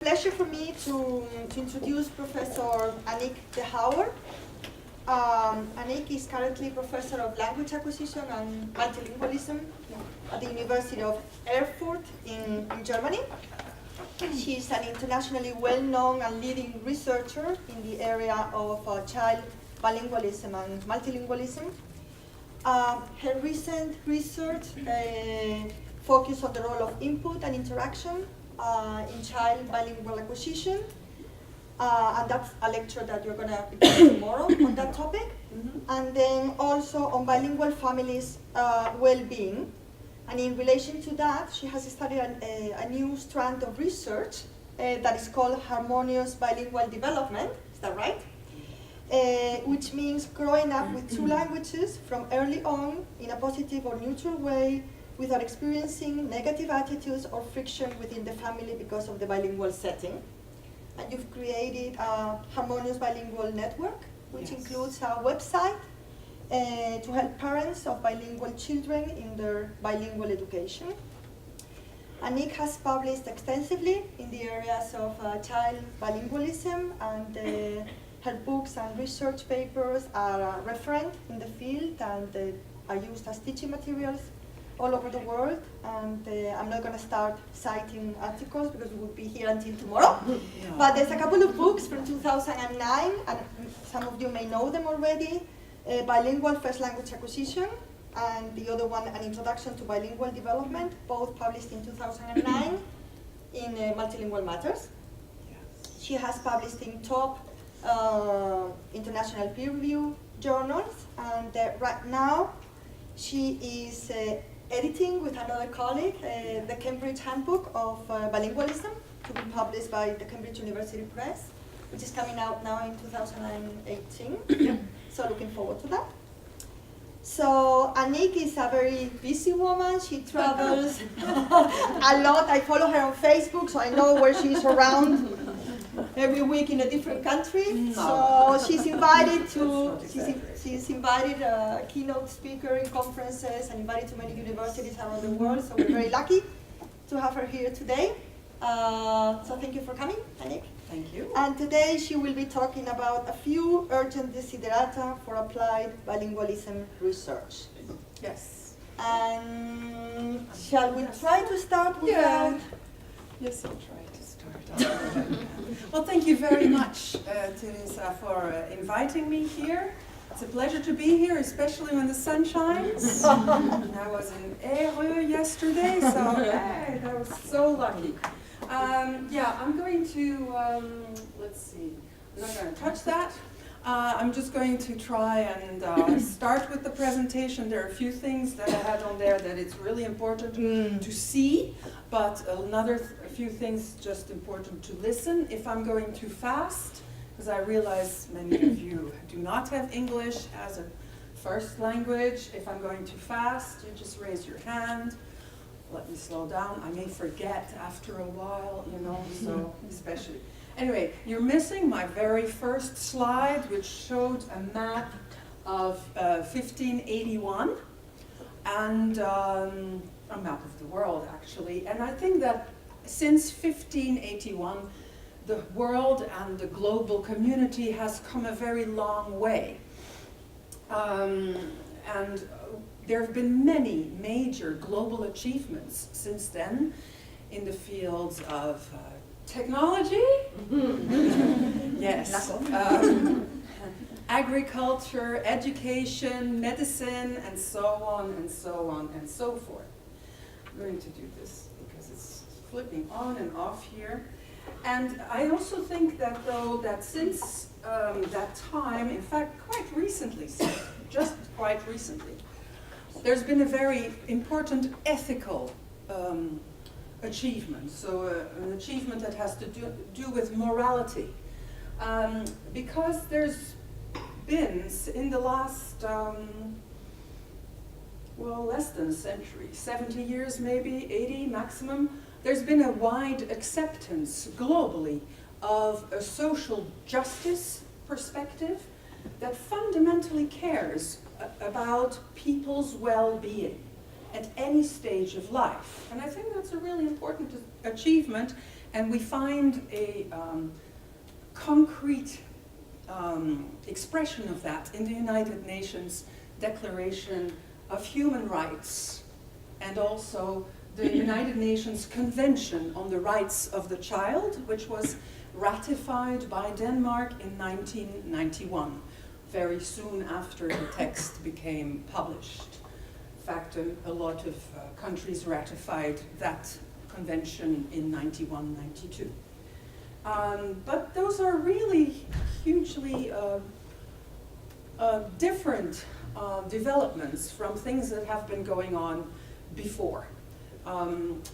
Pleasure for me to introduce Professor Annick De Houwer. Annick is currently Professor of Language Acquisition and Multilingualism at the University of Erfurt in Germany. She is an internationally well-known and leading researcher in the area of child bilingualism and multilingualism. Her recent research focused on the role of input and interaction in child bilingual acquisition, and that's a lecture that you're going to be doing tomorrow on that topic. And then also on bilingual families' well-being. And in relation to that, she has started a new strand of research that is called Harmonious Bilingual Development. Is that right? Which means growing up with two languages from early on in a positive or neutral way without experiencing negative attitudes or friction within the family because of the bilingual setting. And you've created a Harmonious Bilingual Network, which includes a website to help parents of bilingual children in their bilingual education. Annick has published extensively in the areas of child bilingualism, and her books and research papers are referent in the field and are used as teaching materials all over the world. And I'm not going to start citing articles because we will be here until tomorrow. But there's a couple of books from 2009, and some of you may know them already. Bilingual First Language Acquisition, and the other one, An Introduction to Bilingual Development, both published in 2009 in Multilingual Matters. She has published in top international peer review journals, and right now she is editing with another colleague the Cambridge Handbook of Bilingualism, to be published by the Cambridge University Press, which is coming out now in 2018. So looking forward to that. So Annick is a very busy woman. She travels a lot. I follow her on Facebook, so I know where she's around every week in a different country. So she's invited she's invited a keynote speaker in conferences and invited to many universities around the world. So we're very lucky to have her here today. So thank you for coming, Annick. Thank you. And today she will be talking about a few urgent desiderata for applied bilingualism research. Yes. And shall we try to start with that? Yes, I'll try to start. Well, thank you very much, Teresa, for inviting me here. It's a pleasure to be here, especially when the sun shines. I was in Eure yesterday, so hey, that was so lucky. I'm going to, let's see, I'm not going to touch that. I'm just going to try and start with the presentation. There are a few things that I had on there that it's really important to see, but a few things just important to listen. If I'm going too fast, because I realize many of you do not have English as a first language. If I'm going too fast, you just raise your hand. Let me slow down. I may forget after a while, so especially. Anyway, you're missing my very first slide, which showed a map of 1581, and a map of the world, actually. And I think that since 1581, the world and the global community has come a very long way. And there have been many major global achievements since then in the fields of technology, yes, agriculture, education, medicine, and so on and so on and so forth. I'm going to do this because it's flipping on and off here. And I also think that since that time, in fact, quite recently, just quite recently, there's been a very important ethical achievement, so an achievement that has to do with morality. Because there's been, in the last, less than a century, 70 years maybe, 80 maximum, there's been a wide acceptance globally of a social justice perspective that fundamentally cares about people's well-being at any stage of life. And I think that's a really important achievement, And we find a concrete expression of that in the United Nations Declaration of Human Rights, and also the United Nations Convention on the Rights of the Child, which was ratified by Denmark in 1991, very soon after the text became published. In fact, a lot of countries ratified that convention in 91, 92. But those are really hugely different developments from things that have been going on before. And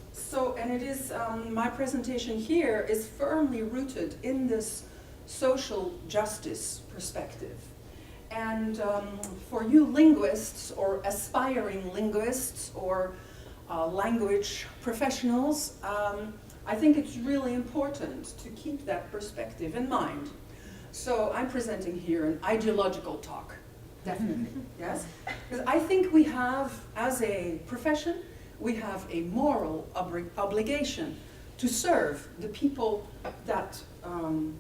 it is, my presentation here is firmly rooted in this social justice perspective. And for you linguists or aspiring linguists or language professionals, I think it's really important to keep that perspective in mind. So I'm presenting here an ideological talk, definitely, yes? Because I think we have, as a profession, we have a moral obligation to serve the people that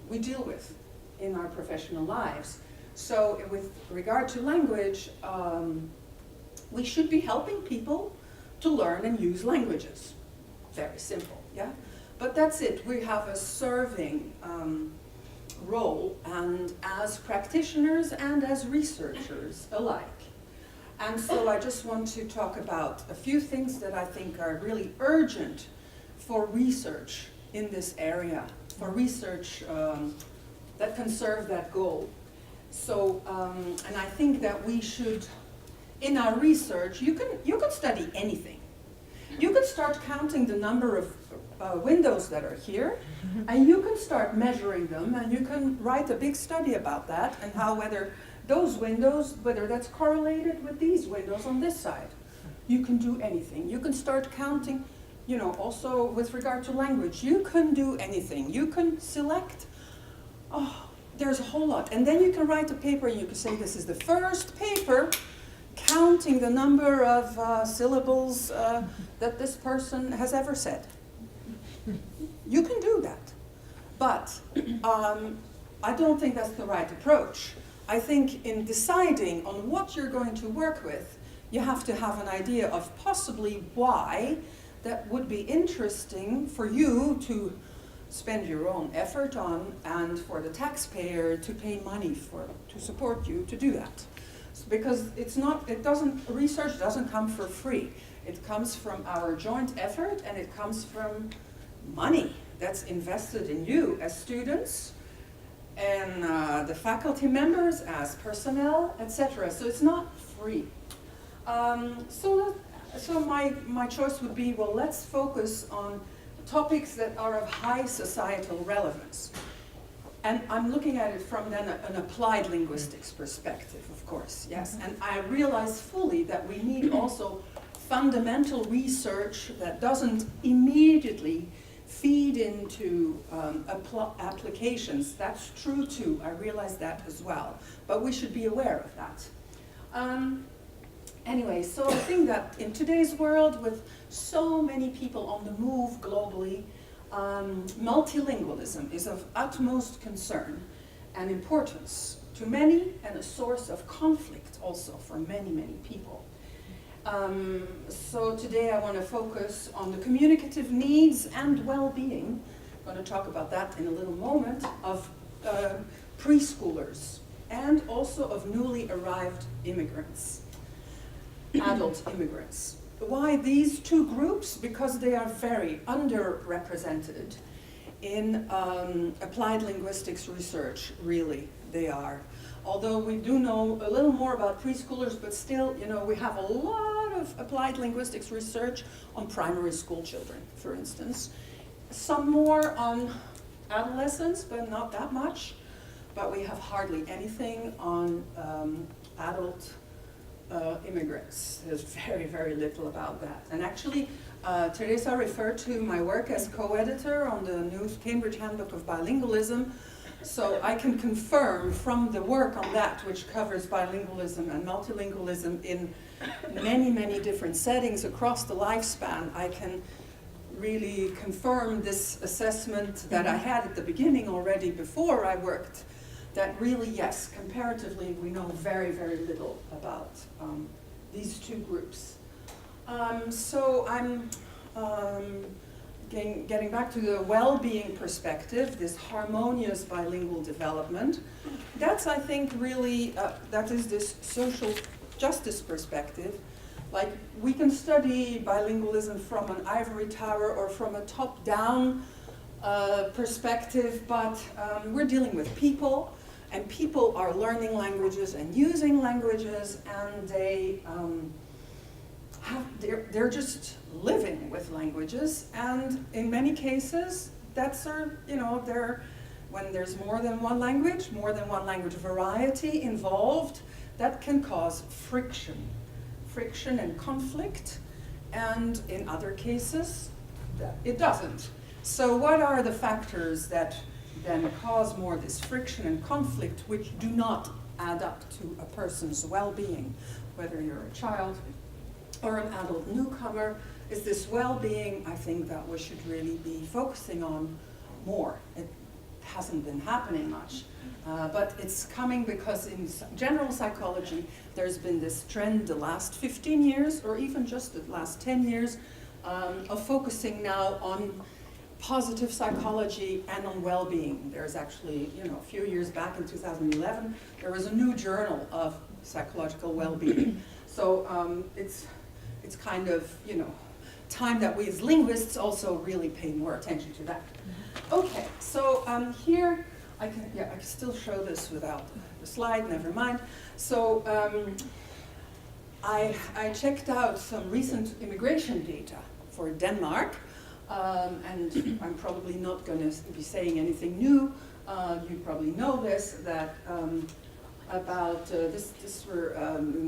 we deal with in our professional lives. So with regard to language, we should be helping people to learn and use languages. Very simple, yeah? But that's it. We have a serving role, and as practitioners and as researchers alike. And so I just want to talk about a few things that I think are really urgent for research in this area, for research that can serve that goal. So, and I think that we should, in our research, you can study anything. You can start counting the number of windows that are here, and you can start measuring them, and you can write a big study about that, and how whether those windows, whether that's correlated with these windows on this side. You can do anything. You can start counting, you know, also with regard to language, you can do anything. You can select, there's a whole lot. And then you can write a paper, and you can say, this is the first paper counting the number of syllables that this person has ever said. You can do that. But I don't think that's the right approach. I think in deciding on what you're going to work with, you have to have an idea of possibly why that would be interesting for you to spend your own effort on, and for the taxpayer to pay money to support you to do that. Because research doesn't come for free. It comes from our joint effort, and it comes from money that's invested in you as students, and the faculty members as personnel, etc. So it's not free. So my choice would be, well, let's focus on topics that are of high societal relevance. And I'm looking at it from then an applied linguistics perspective, of course, yes. And I realize fully that we need also fundamental research that doesn't immediately feed into applications. That's true too, I realize that as well. But we should be aware of that. Anyway, so I think that in today's world, with so many people on the move globally, multilingualism is of utmost concern and importance to many, and a source of conflict also for many, many people. So today I want to focus on the communicative needs and well-being. I'm going to talk about that in a little moment, of preschoolers and also of newly arrived immigrants, adult immigrants. Why these two groups? Because they are very underrepresented in applied linguistics research, really, they are. Although we do know a little more about preschoolers, but still, you know, we have a lot of applied linguistics research on primary school children, for instance. Some more on adolescents, but not that much. But we have hardly anything on adult immigrants. There's very, very little about that. And actually, Teresa referred to my work as co-editor on the new Cambridge Handbook of Bilingualism. So I can confirm from the work on that, which covers bilingualism and multilingualism in many, many different settings across the lifespan, I can really confirmed this assessment that I had at the beginning already before I worked, that really, yes, comparatively, we know very, very little about these two groups. So I'm getting back to the well-being perspective, this harmonious bilingual development. That's, I think, really, that is this social justice perspective. Like, we can study bilingualism from an ivory tower or from a top-down perspective, but we're dealing with people, and people are learning languages and using languages, and they're just living with languages, and in many cases, that's when there's more than one language variety involved, that can cause friction and conflict, and in other cases, it doesn't. So what are the factors that then cause more this friction and conflict which do not add up to a person's well-being, whether you're a child or an adult newcomer? Is this well-being, I think, that we should really be focusing on more. It hasn't been happening much, but it's coming because in general psychology, there's been this trend the last 15 years, or even just the last 10 years, of focusing now on positive psychology and on well-being. There's actually, a few years back in 2011, there was a new journal of psychological well-being. So it's kind of, time that we as linguists also really pay more attention to that. Okay, so here, I can still show this without the slide, never mind. So I checked out some recent immigration data for Denmark, and I'm probably not going to be saying anything new. You probably know this, that about, this were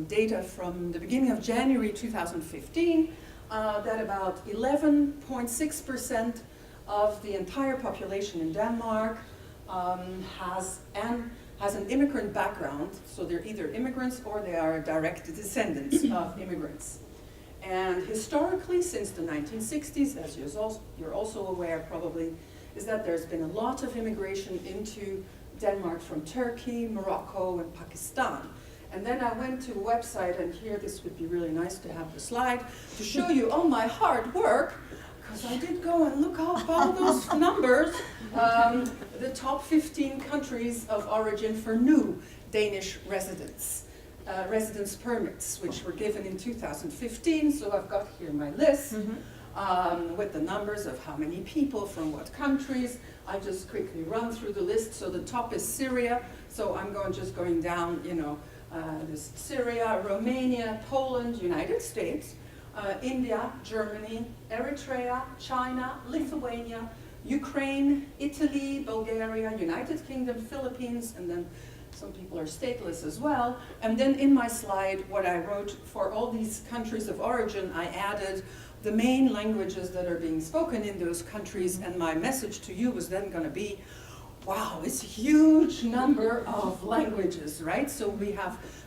data from the beginning of January 2015, that about 11.6% of the entire population in Denmark has an immigrant background, so they're either immigrants or they are direct descendants of immigrants. And historically, since the 1960s, as you're also aware probably, is that there's been a lot of immigration into Denmark from Turkey, Morocco, and Pakistan. And then I went to a website, and here this would be really nice to have the slide to show you all my hard work, because I did go and look up all those numbers, the top 15 countries of origin for new Danish residents, residence permits, which were given in 2015. So I've got here my list with the numbers of how many people from what countries. I just quickly run through the list. So the top is Syria. So I'm just going down, this Syria, Romania, Poland, United States, India, Germany, Eritrea, China, Lithuania, Ukraine, Italy, Bulgaria, United Kingdom, Philippines, and then some people are stateless as well. And then in my slide, what I wrote for all these countries of origin, I added the main languages that are being spoken in those countries, and my message to you was then going to be, wow, it's a huge number of languages, right? So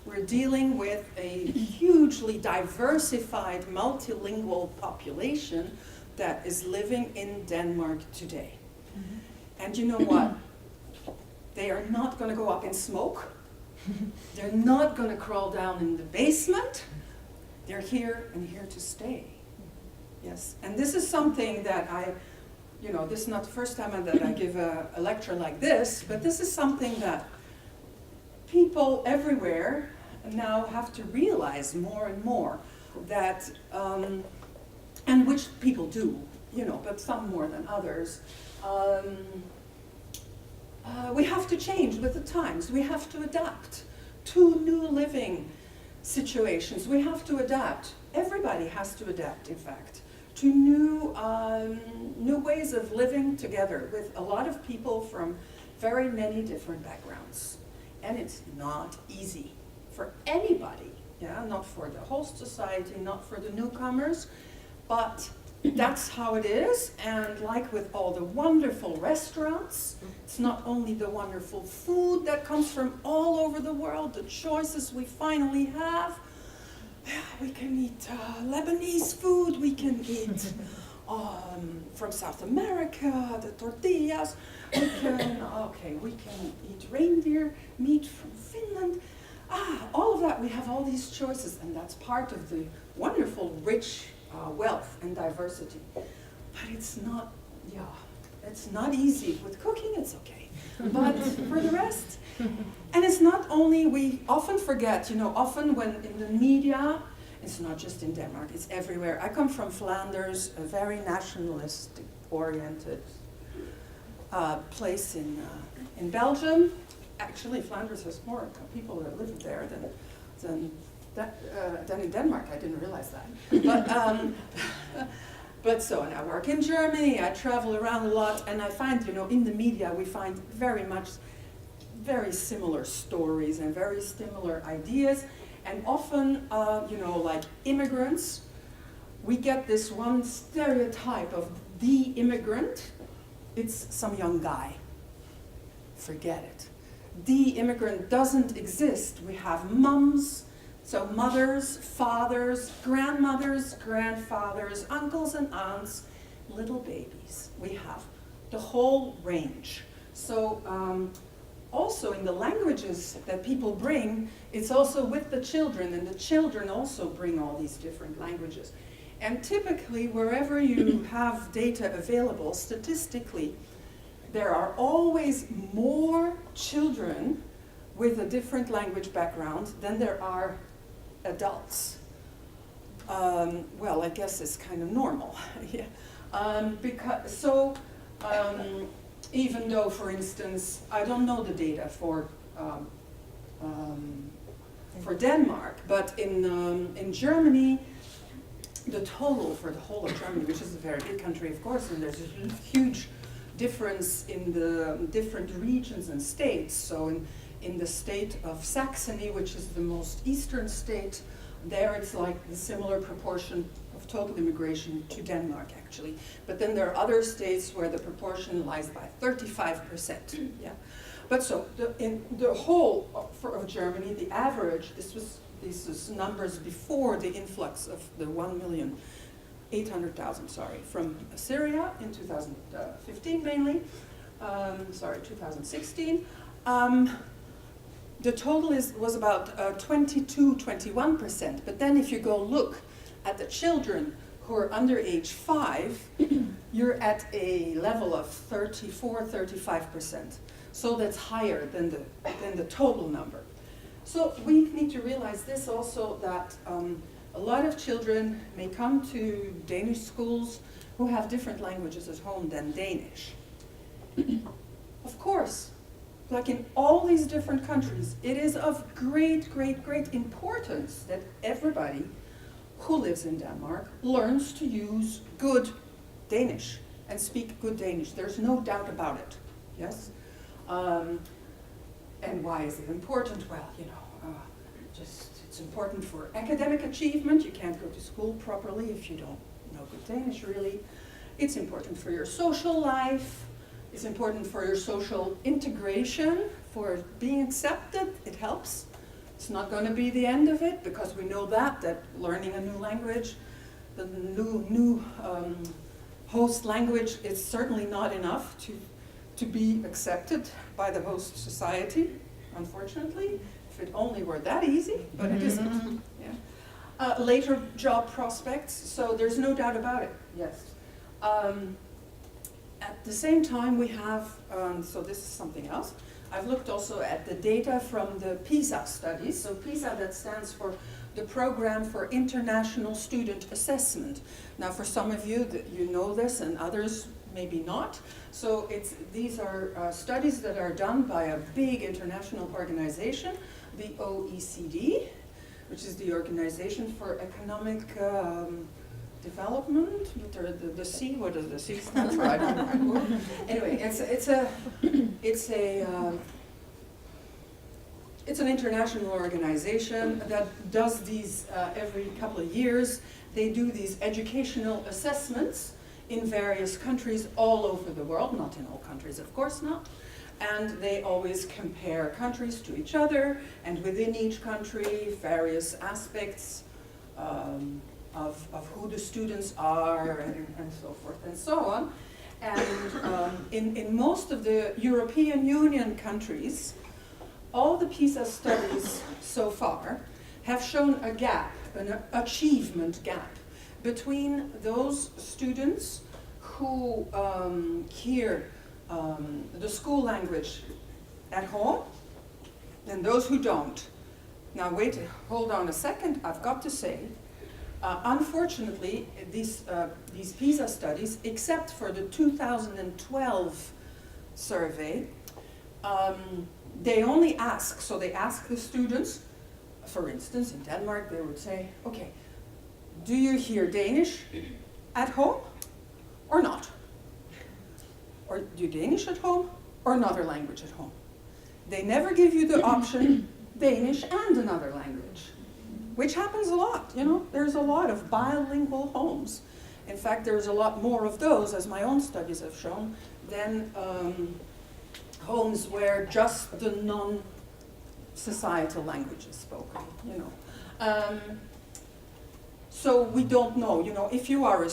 we're dealing with a hugely diversified, multilingual population that is living in Denmark today. And you know what? They are not going to go up in smoke. They're not going to crawl down in the basement. They're here and here to stay. Yes, and this is something that this is not the first time that I give a lecture like this, but this is something that people everywhere now have to realize more and more, that, and which people do, but some more than others. We have to change with the times. We have to adapt to new living situations. We have to adapt. Everybody has to adapt, in fact, to new ways of living together with a lot of people from very many different backgrounds. And it's not easy for anybody, not for the host society, not for the newcomers, but that's how it is. And like with all the wonderful restaurants, it's not only the wonderful food that comes from all over the world, the choices we finally have. We can eat Lebanese food, we can eat from South America, the tortillas. We can eat reindeer meat from Finland. All of that, we have all these choices, and that's part of the wonderful, rich wealth and diversity. But it's not, it's not easy. With cooking, it's okay. But for the rest, and it's not only, we often forget, often when in the media, it's not just in Denmark, it's everywhere. I come from Flanders, a very nationalistic-oriented place in Belgium. Actually, Flanders has more people that live there than in Denmark. I didn't realize that. But and I work in Germany. I travel around a lot, and I find, in the media, we find very similar stories and very similar ideas. And often, like immigrants, we get this one stereotype of the immigrant. It's some young guy. Forget it. The immigrant doesn't exist. We have mums, so mothers, fathers, grandmothers, grandfathers, uncles and aunts, little babies. We have the whole range. So also in the languages that people bring, it's also with the children, and the children also bring all these different languages. And typically, wherever you have data available, statistically, there are always more children with a different language background than there are adults. Well, I guess it's kind of normal. Yeah. Even though, for instance, I don't know the data for Denmark, but in Germany, the total for the whole of Germany, which is a very big country, of course, and there's a huge difference in the different regions and states. So in the state of Saxony, which is the most eastern state, there it's like the similar proportion of total immigration to Denmark, actually. But then there are other states where the proportion lies by 35%. Yeah. But so in the whole of Germany, the average, these is numbers before the influx of the 1,800,000, from Syria in 2015 mainly, 2016. The total was about 22-21%, but then if you go look at the children who are under age 5, you're at a level of 34-35%. So that's higher than the total number. So we need to realize this also, that a lot of children may come to Danish schools who have different languages at home than Danish. Of course, like in all these different countries, it is of great, great, great importance that everybody who lives in Denmark learns to use good Danish and speak good Danish. There's no doubt about it, yes? And why is it important? Well, it's important for academic achievement. You can't go to school properly if you don't know good Danish, really. It's important for your social life. It's important for your social integration, for being accepted. It helps. It's not going to be the end of it, because we know that learning a new language, the new host language, is certainly not enough to be accepted by the host society, unfortunately. If it only were that easy, but it isn't. Yeah. Later job prospects, so there's no doubt about it, yes. At the same time, we have, so this is something else. I've looked also at the data from the Pisa Study. So Pisa, that stands for the Program for International Student Assessment. Now, for some of you, you know this, and others maybe not. So these are studies that are done by a big international organization, the OECD, which is the Organization for Economic Development. The C, what does the C stand for? I don't know. Anyway, it's an international organization that does these every couple of years. They do these educational assessments in various countries all over the world, not in all countries, of course not. And they always compare countries to each other, and within each country, various aspects of who the students are and so forth and so on. And in most of the European Union countries, all the Pisa studies so far have shown a gap, an achievement gap, between those students who hear the school language at home and those who don't. Now wait, hold on a second, I've got to say, unfortunately, these Pisa studies, except for the 2012 survey, they only ask, so they ask the students, for instance, in Denmark, they would say, okay, do you hear Danish at home or not? Or do you Danish at home or another language at home? They never give you the option Danish and another language, which happens a lot, you know. There's a lot of bilingual homes. In fact, there's a lot more of those, as my own studies have shown, than homes where just the non-societal language is spoken, you know. So we don't know, you know, if you are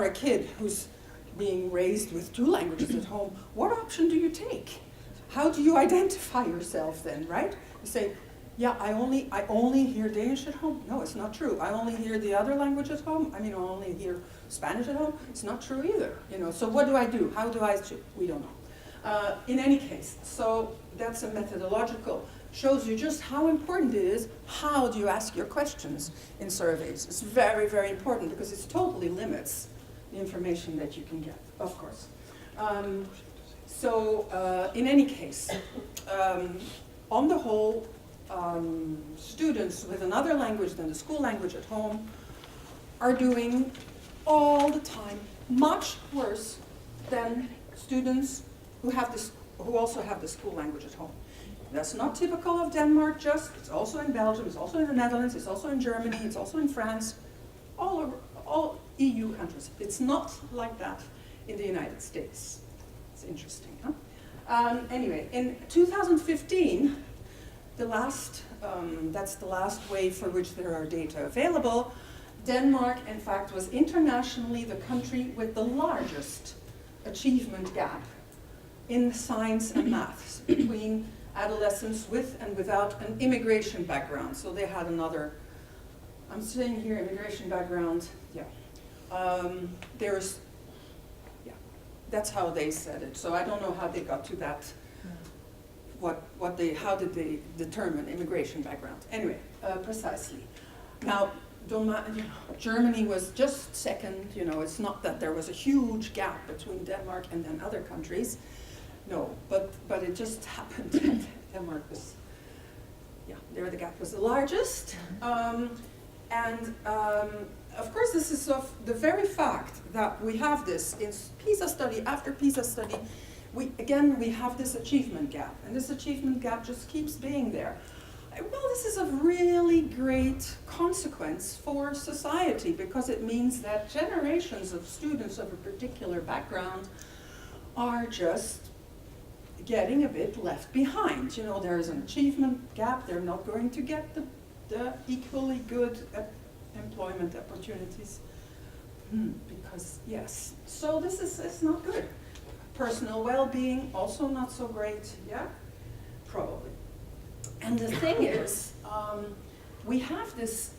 a kid who's being raised with two languages at home, what option do you take? How do you identify yourself then, right? You say, yeah, I only hear Danish at home. No, it's not true. I only hear the other language at home. I mean, I only hear Spanish at home. It's not true either, you know. So what do I do? How do I choose? We don't know. In any case, so that's a methodological, shows you just how important it is. How do you ask your questions in surveys? It's very, very important because it totally limits the information that you can get, of course. In any case, on the whole, students with another language than the school language at home are doing all the time much worse than students who also have the school language at home. That's not typical of Denmark just, it's also in Belgium, it's also in the Netherlands, it's also in Germany, it's also in France, all over, all EU countries. It's not like that in the United States. It's interesting, huh? Anyway, in 2015, that's the last wave for which there are data available, Denmark, in fact, was internationally the country with the largest achievement gap in science and maths between adolescents with and without an immigration background. So they had another, I'm saying here immigration background, yeah. That's how they said it. So I don't know how they got to that, how did they determine immigration background? Anyway, precisely. Now, Germany was just second, you know, it's not that there was a huge gap between Denmark and then other countries. No, but it just happened that Denmark was, yeah, there the gap was the largest. Of course, this is of the very fact that we have this in Pisa study after Pisa study, we have this achievement gap, and this achievement gap just keeps being there. Well, this is a really great consequence for society because it means that generations of students of a particular background are just getting a bit left behind. You know, there is an achievement gap, they're not going to get the equally good employment opportunities. Because, yes, so this is not good. Personal well-being, also not so great, yeah? Probably. And the thing is, we have this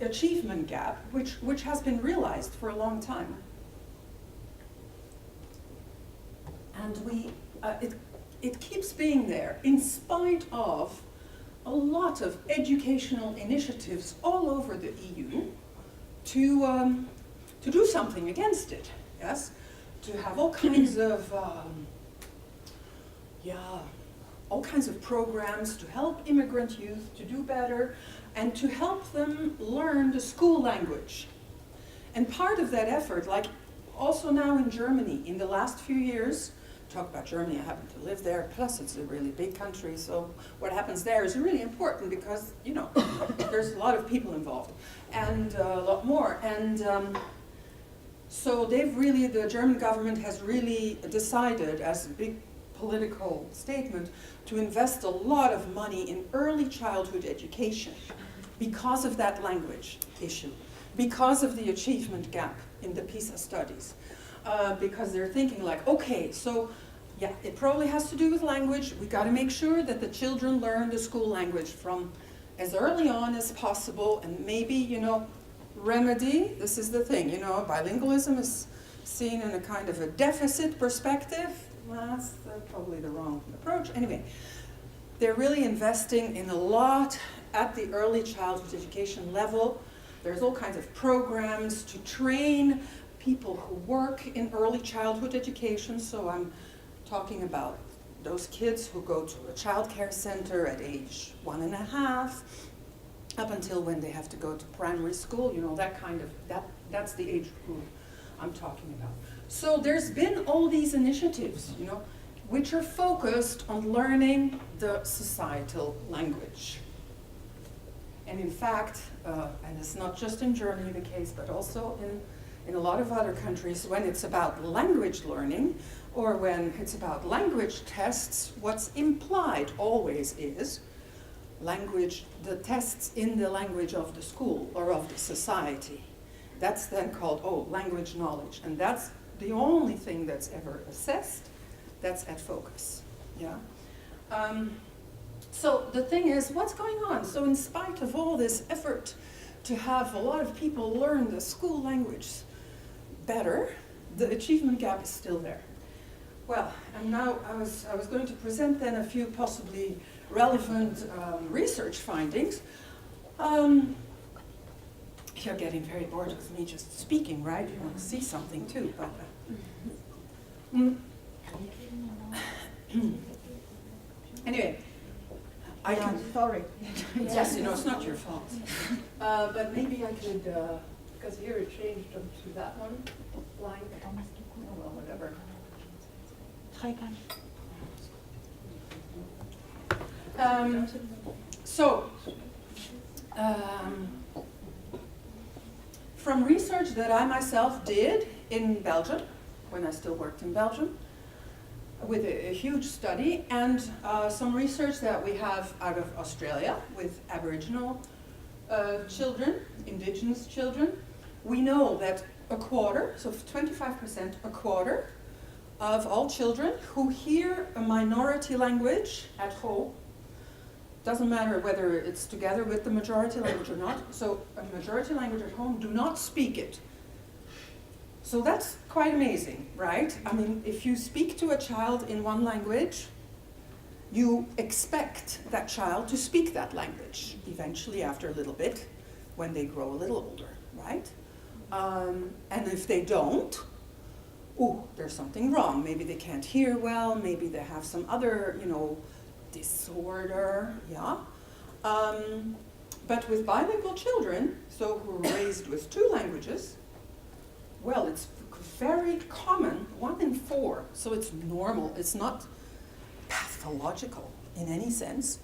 achievement gap, which has been realized for a long time. And it keeps being there in spite of a lot of educational initiatives all over the EU to do something against it, yes? To have all kinds of, all kinds of programs to help immigrant youth to do better and to help them learn the school language. And part of that effort, like also now in Germany, in the last few years, talk about Germany, I happen to live there, plus it's a really big country, so what happens there is really important because, you know, there's a lot of people involved and a lot more. And so the German government has really decided as a big political statement to invest a lot of money in early childhood education because of that language issue. because of the achievement gap in the Pisa studies. Because they're thinking like, okay, so yeah, it probably has to do with language. We got to make sure that the children learn the school language from as early on as possible, and maybe, you know, remedy, this is the thing, you know, bilingualism is seen in a kind of a deficit perspective. Well, that's probably the wrong approach. Anyway, they're really investing in a lot at the early childhood education level. There's all kinds of programs to train people who work in early childhood education. So I'm talking about those kids who go to a child care center at age 1.5, up until when they have to go to primary school, you know, that kind of, that's the age group I'm talking about. So there's been all these initiatives, you know, which are focused on learning the societal language. And in fact, and it's not just in Germany the case, but also in a lot of other countries, when it's about language learning, or when it's about language tests, what's implied always is language, the tests in the language of the school or of the society. That's then called, language knowledge. And that's the only thing that's ever assessed. That's at focus, yeah? So the thing is, what's going on? So in spite of all this effort to have a lot of people learn the school language better, the achievement gap is still there. Well, and now I was going to present then a few possibly relevant research findings. You're getting very bored with me just speaking, right? You want to see something too. But, anyway, I can. Sorry. Yes, you know, it's not your fault. But maybe I could, because here it changed them to that one, line. Oh, well, whatever. From research that I myself did in Belgium, when I still worked in Belgium, with a huge study, and some research that we have out of Australia with Aboriginal children, Indigenous children, we know that a quarter, so 25%, a quarter of all children who hear a minority language at home, doesn't matter whether it's together with the majority language or not, so a majority language at home, do not speak it. So that's quite amazing, right? I mean, if you speak to a child in one language, you expect that child to speak that language eventually after a little bit when they grow a little older, right? And if they don't, there's something wrong. Maybe they can't hear well, maybe they have some other, you know, disorder, yeah? But with bilingual children, so who are raised with 2 languages, well, it's very common, 1 in 4, so it's normal, it's not pathological in any sense.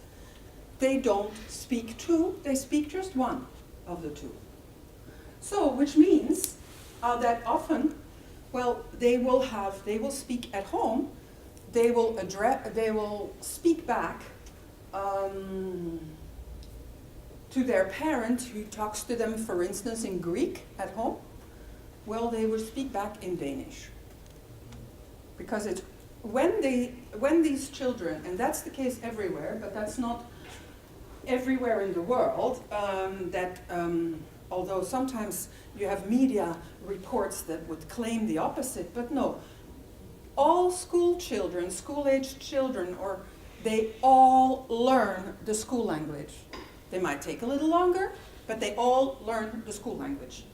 They don't speak 2, they speak just 1 of the 2. So, which means that often, well, they will speak at home, they will speak back to their parent who talks to them, for instance, in Greek at home. Well, they will speak back in Danish. Because it's when these children, and that's the case everywhere, but that's not everywhere in the world, although sometimes you have media reports that would claim the opposite, but no. All school children, school-aged children, they all learn the school language. They might take a little longer, but they all learn the school language.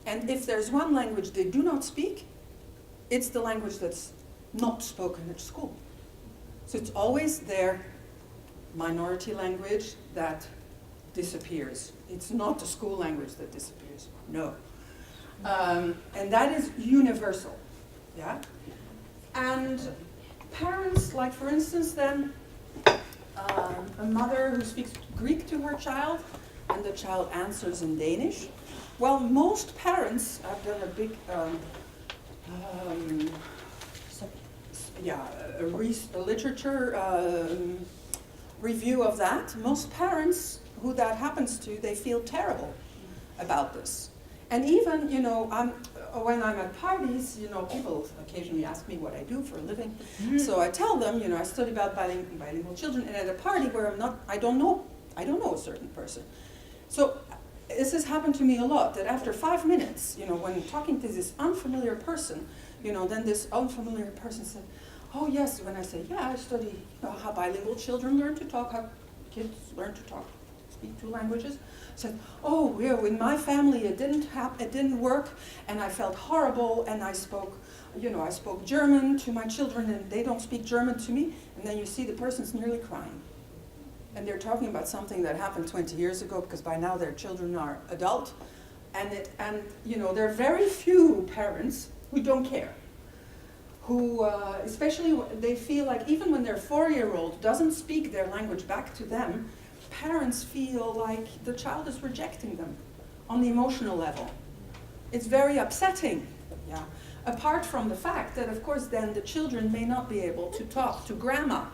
And if there's one language they do not speak, it's the language that's not spoken at school. So it's always their minority language that disappears. It's not the school language that disappears, no. And that is universal, yeah? And parents, like for instance then, a mother who speaks Greek to her child, and the child answers in Danish. Well, most parents, I've done a big a literature review of that. Most parents who that happens to, they feel terrible about this. And even, you know, when I'm at parties, you know, people occasionally ask me what I do for a living. So I tell them, you know, I study about bilingual children, and at a party where I don't know a certain person. So this has happened to me a lot, that after 5 minutes, you know, when talking to this unfamiliar person, you know, then this unfamiliar person said, oh yes, when I say, yeah, I study, you know, how bilingual children learn to talk, how kids learn to talk, speak 2 languages. Said, oh, yeah, in my family it didn't work, and I felt horrible, and I spoke German to my children, and they don't speak German to me. And then you see the person's nearly crying. And they're talking about something that happened 20 years ago, because by now their children are adult. And you know, there are very few parents who don't care. Who, especially, they feel like even when their 4-year-old doesn't speak their language back to them, parents feel like the child is rejecting them on the emotional level. It's very upsetting, yeah. Apart from the fact that, of course, then the children may not be able to talk to grandma.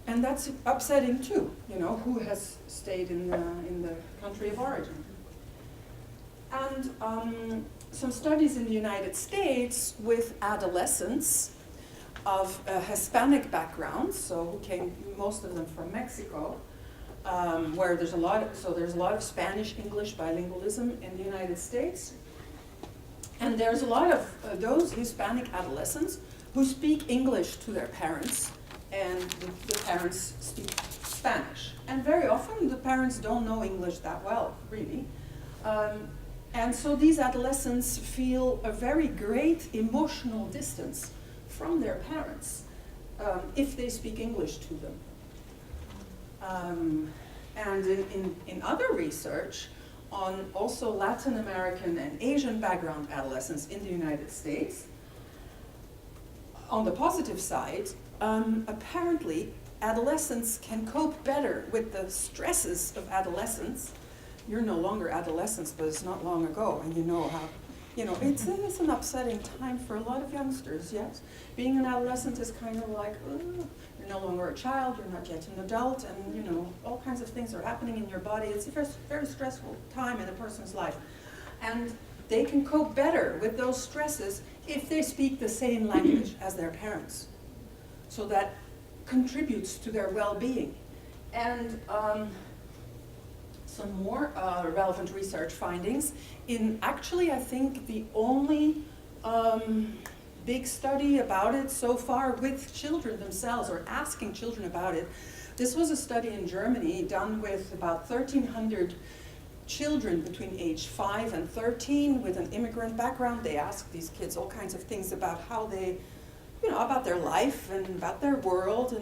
And that's upsetting too, you know, who has stayed in the country of origin. And some studies in the United States with adolescents of Hispanic backgrounds, so who came, most of them from Mexico, where there's a lot of Spanish, English bilingualism in the United States. And there's a lot of those Hispanic adolescents who speak English to their parents, and the parents speak Spanish. And very often the parents don't know English that well, really. And so these adolescents feel a very great emotional distance from their parents if they speak English to them. And in other research on also Latin American and Asian background adolescents in the United States, on the positive side, apparently adolescents can cope better with the stresses of adolescence. You're no longer adolescents, but it's not long ago, and you know how, you know, it's an upsetting time for a lot of youngsters, yes. Being an adolescent is kind of like, you're no longer a child, you're not yet an adult, and you know, all kinds of things are happening in your body. It's a very, very stressful time in a person's life. And they can cope better with those stresses if they speak the same language as their parents. So that contributes to their well-being. And some more relevant research findings in actually, I think, the only big study about it so far with children themselves, or asking children about it. This was a study in Germany done with about 1,300 children between age 5 and 13 with an immigrant background. They asked these kids all kinds of things about how they, you know, about their life and about their world,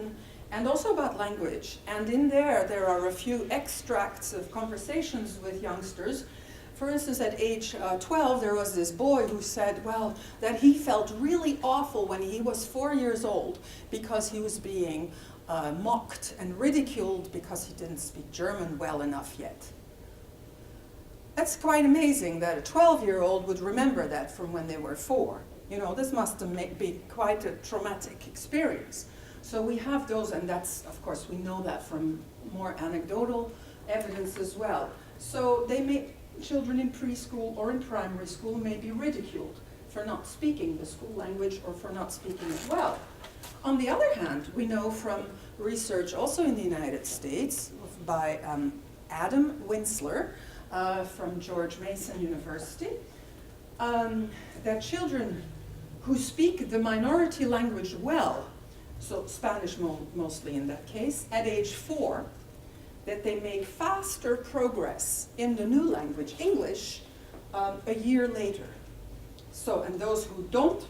and also about language. And in there are a few extracts of conversations with youngsters. For instance, at age 12, there was this boy who said, well, that he felt really awful when he was 4 years old because he was being mocked and ridiculed because he didn't speak German well enough yet. That's quite amazing that a 12-year-old would remember that from when they were 4. You know, this must have been quite a traumatic experience. So we have those, and that's, of course, we know that from more anecdotal evidence as well. So children in preschool or in primary school may be ridiculed for not speaking the school language or for not speaking it well. On the other hand, we know from research also in the United States by Adam Winsler from George Mason University, that children who speak the minority language well, so Spanish mostly in that case, at age 4, that they make faster progress in the new language, English, a year later. So, and those who don't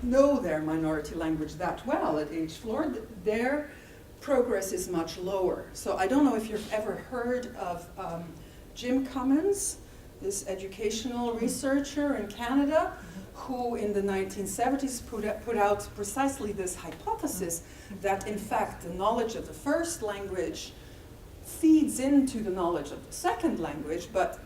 know their minority language that well at age 4, their progress is much lower. So I don't know if you've ever heard of Jim Cummins, this educational researcher in Canada, who in the 1970s put out precisely this hypothesis that in fact the knowledge of the first language feeds into the knowledge of the second language, but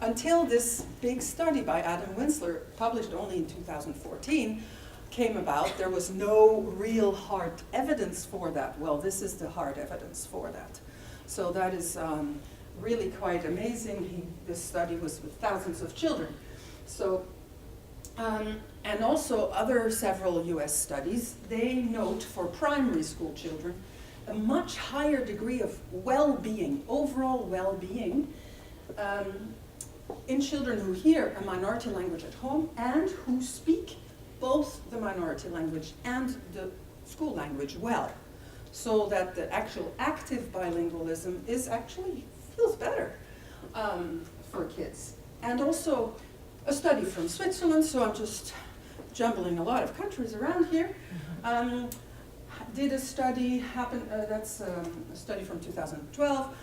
until this big study by Adam Winsler, published only in 2014, came about, there was no real hard evidence for that. Well, this is the hard evidence for that. So that is really quite amazing. This study was with thousands of children. So, and also other several US studies, they note for primary school children a much higher degree of well-being, overall well-being, in children who hear a minority language at home and who speak both the minority language and the school language well. So that the actual active bilingualism is actually feels better for kids. And also a study from Switzerland, so I'm just jumbling a lot of countries around here, did a study, that's a study from 2012,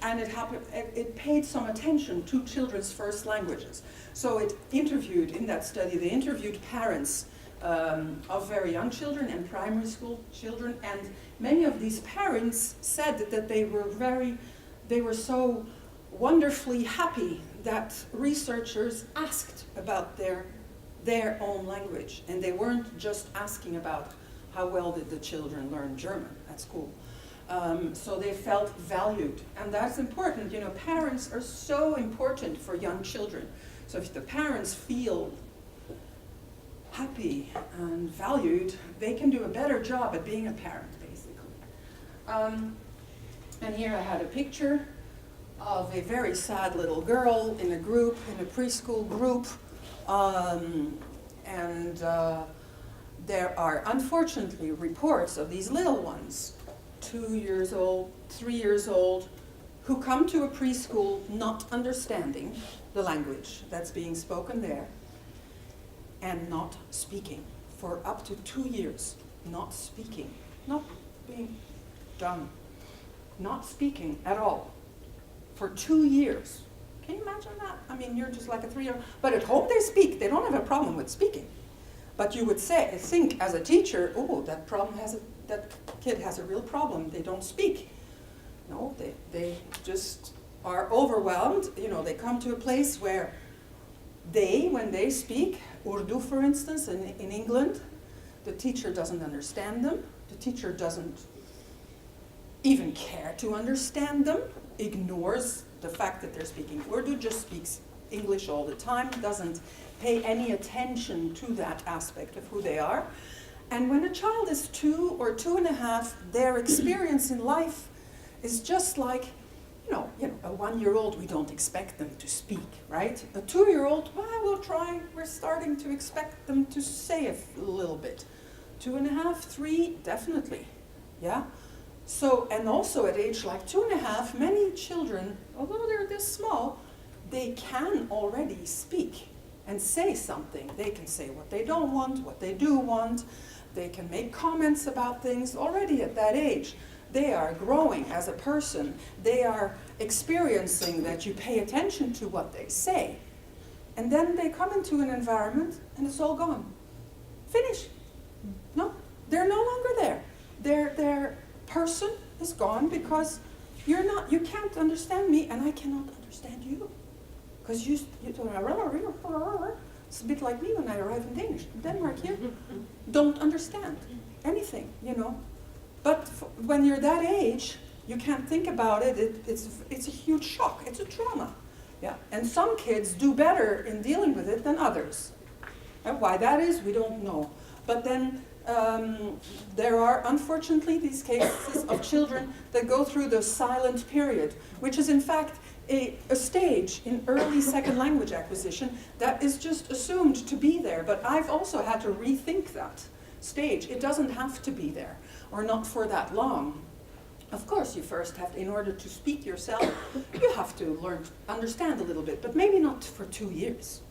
and it paid some attention to children's first languages. So it interviewed, in that study, they interviewed parents of very young children and primary school children, and many of these parents said that they were so wonderfully happy that researchers asked about their own language, and they weren't just asking about how well did the children learn German at school. So they felt valued, and that's important. You know, parents are so important for young children. So if the parents feel happy and valued, they can do a better job at being a parent, basically. And here I had a picture of a very sad little girl in a group, in a preschool group, and there are unfortunately reports of these little ones, 2 years old, 3 years old, who come to a preschool not understanding the language that's being spoken there and not speaking for up to 2 years, not speaking, not being done, not speaking at all for 2 years. Can you imagine that? I mean, you're just like a 3-year-old, but at home they speak. They don't have a problem with speaking. But you would think as a teacher, oh, that kid has a real problem. They don't speak. No, they just are overwhelmed. You know, they come to a place where when they speak Urdu, for instance, in England, the teacher doesn't understand them. The teacher doesn't even care to understand them, ignores the fact that they're speaking Urdu, just speaks English all the time, doesn't pay any attention to that aspect of who they are. And when a child is 2 or 2.5, their experience in life is just like, you know, a 1-year-old, we don't expect them to speak, right? A 2-year-old, well, we'll try, we're starting to expect them to say a little bit. 2.5, 3, definitely, yeah? So, and also at age like 2.5, many children, although they're this small, they can already speak and say something. They can say what they don't want, what they do want. They can make comments about things already at that age. They are growing as a person. They are experiencing that you pay attention to what they say. And then they come into an environment and it's all gone. Finish. No, they're no longer there. Their person is gone because you can't understand me and I cannot understand you. Because you it's a bit like me when I arrive in Denmark here. Don't understand anything, you know. But when you're that age, you can't think about it. It's a huge shock. It's a trauma. Yeah. And some kids do better in dealing with it than others. And why that is, we don't know. But then there are, unfortunately, these cases of children that go through the silent period, which is in fact a stage in early second language acquisition that is just assumed to be there. But I've also had to rethink that stage. It doesn't have to be there, or not for that long. Of course, you first have to, in order to speak yourself, you have to learn to understand a little bit, but maybe not for 2 years.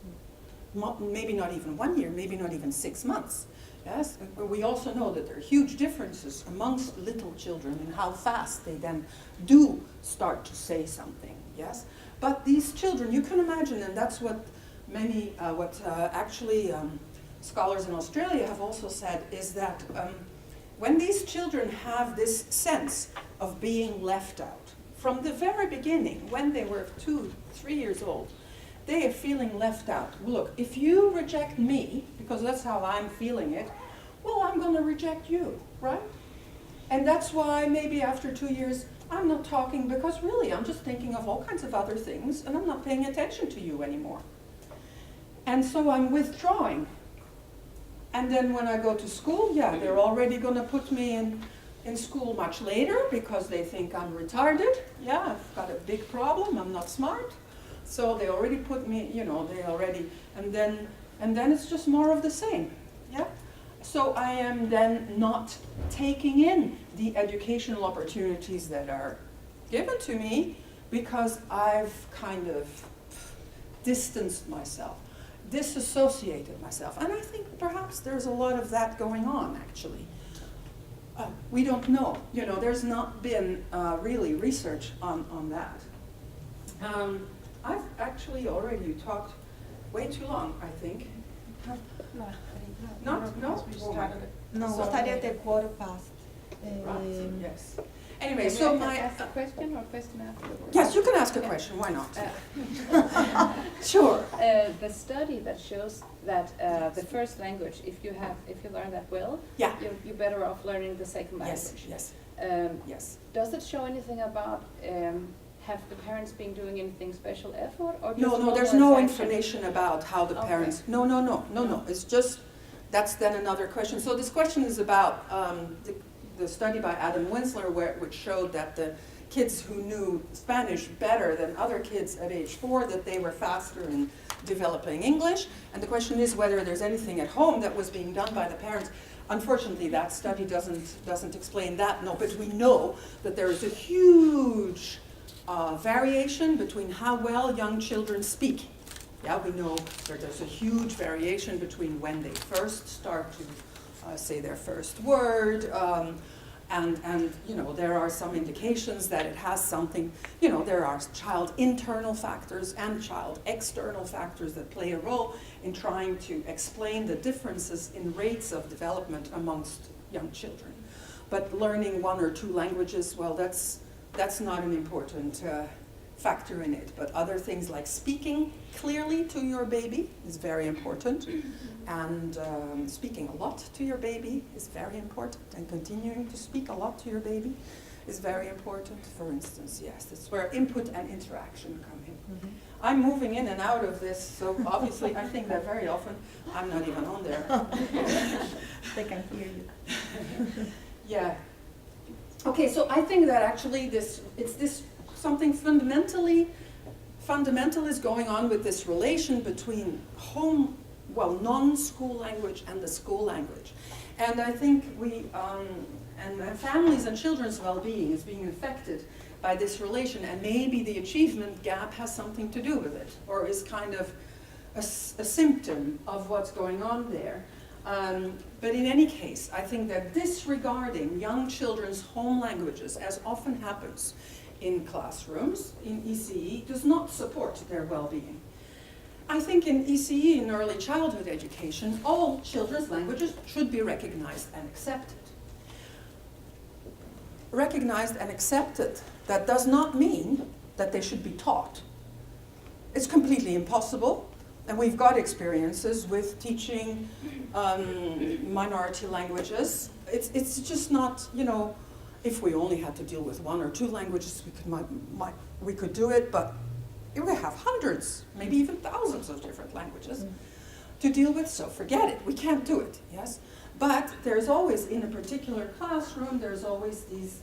Maybe not even 1 year, maybe not even 6 months. Yes, we also know that there are huge differences amongst little children in how fast they then do start to say something. Yes, but these children, you can imagine, and that's what many, scholars in Australia have also said, is that when these children have this sense of being left out from the very beginning, when they were 2, 3 years old, they are feeling left out. Look, if you reject me, because that's how I'm feeling it, well, I'm going to reject you, right? And that's why maybe after 2 years, I'm not talking because really I'm just thinking of all kinds of other things and I'm not paying attention to you anymore. And so I'm withdrawing. And then when I go to school, yeah, they're already going to put me in school much later because they think I'm retarded. Yeah, I've got a big problem, I'm not smart. So they already put me, you know, and then it's just more of the same. Yeah. So I am then not taking in the educational opportunities that are given to me because I've kind of distanced myself, disassociated myself. And I think perhaps there's a lot of that going on, actually. We don't know. You know, there's not been really research on that. I've actually already talked way too long, I think. No? We started it. No, we started at 1:15. Right, yes. Anyway, Can so we my... ask a question or question afterwards? Yes, you can ask a question, why not? Sure. The study that shows that the first language, if you learn that well, Yeah. you're better off learning the second Yes, language. yes, yes. Does it show anything about have the parents been doing anything special effort, or just No, there's no information about how the parents... Okay. No. It's just, that's then another question. So this question is about the study by Adam Winsler, which showed that the kids who knew Spanish better than other kids at age 4, that they were faster in developing English. And the question is whether there's anything at home that was being done by the parents. Unfortunately, that study doesn't explain that, no, but we know that there is a huge variation between how well young children speak. Yeah, we know that there's a huge variation between when they first start to say their first word, and you know, there are some indications that it has something, you know, there are child internal factors and child external factors that play a role in trying to explain the differences in rates of development amongst young children. But learning 1 or 2 languages, well, that's not an important factor in it. But other things like speaking clearly to your baby is very important. And speaking a lot to your baby is very important. And continuing to speak a lot to your baby is very important. For instance, yes, that's where input and interaction come in. Mm-hmm. I'm moving in and out of this, so obviously I think that very often I'm not even on there. They can hear you. Yeah. Okay, so I think that actually it's something fundamental is going on with this relation between non-school language and the school language. And I think and families and children's well-being is being affected by this relation, and maybe the achievement gap has something to do with it, or is kind of a symptom of what's going on there. But in any case, I think that disregarding young children's home languages, as often happens in classrooms, in ECE, does not support their well-being. I think in ECE, in early childhood education, all children's languages should be recognized and accepted. Recognized and accepted, that does not mean that they should be taught. It's completely impossible. And we've got experiences with teaching minority languages. It's just not, you know, if we only had to deal with 1 or 2 languages, we could do it, but we have hundreds, maybe even thousands of different languages to deal with, so forget it, we can't do it, yes? But there's always, in a particular classroom, there's always these,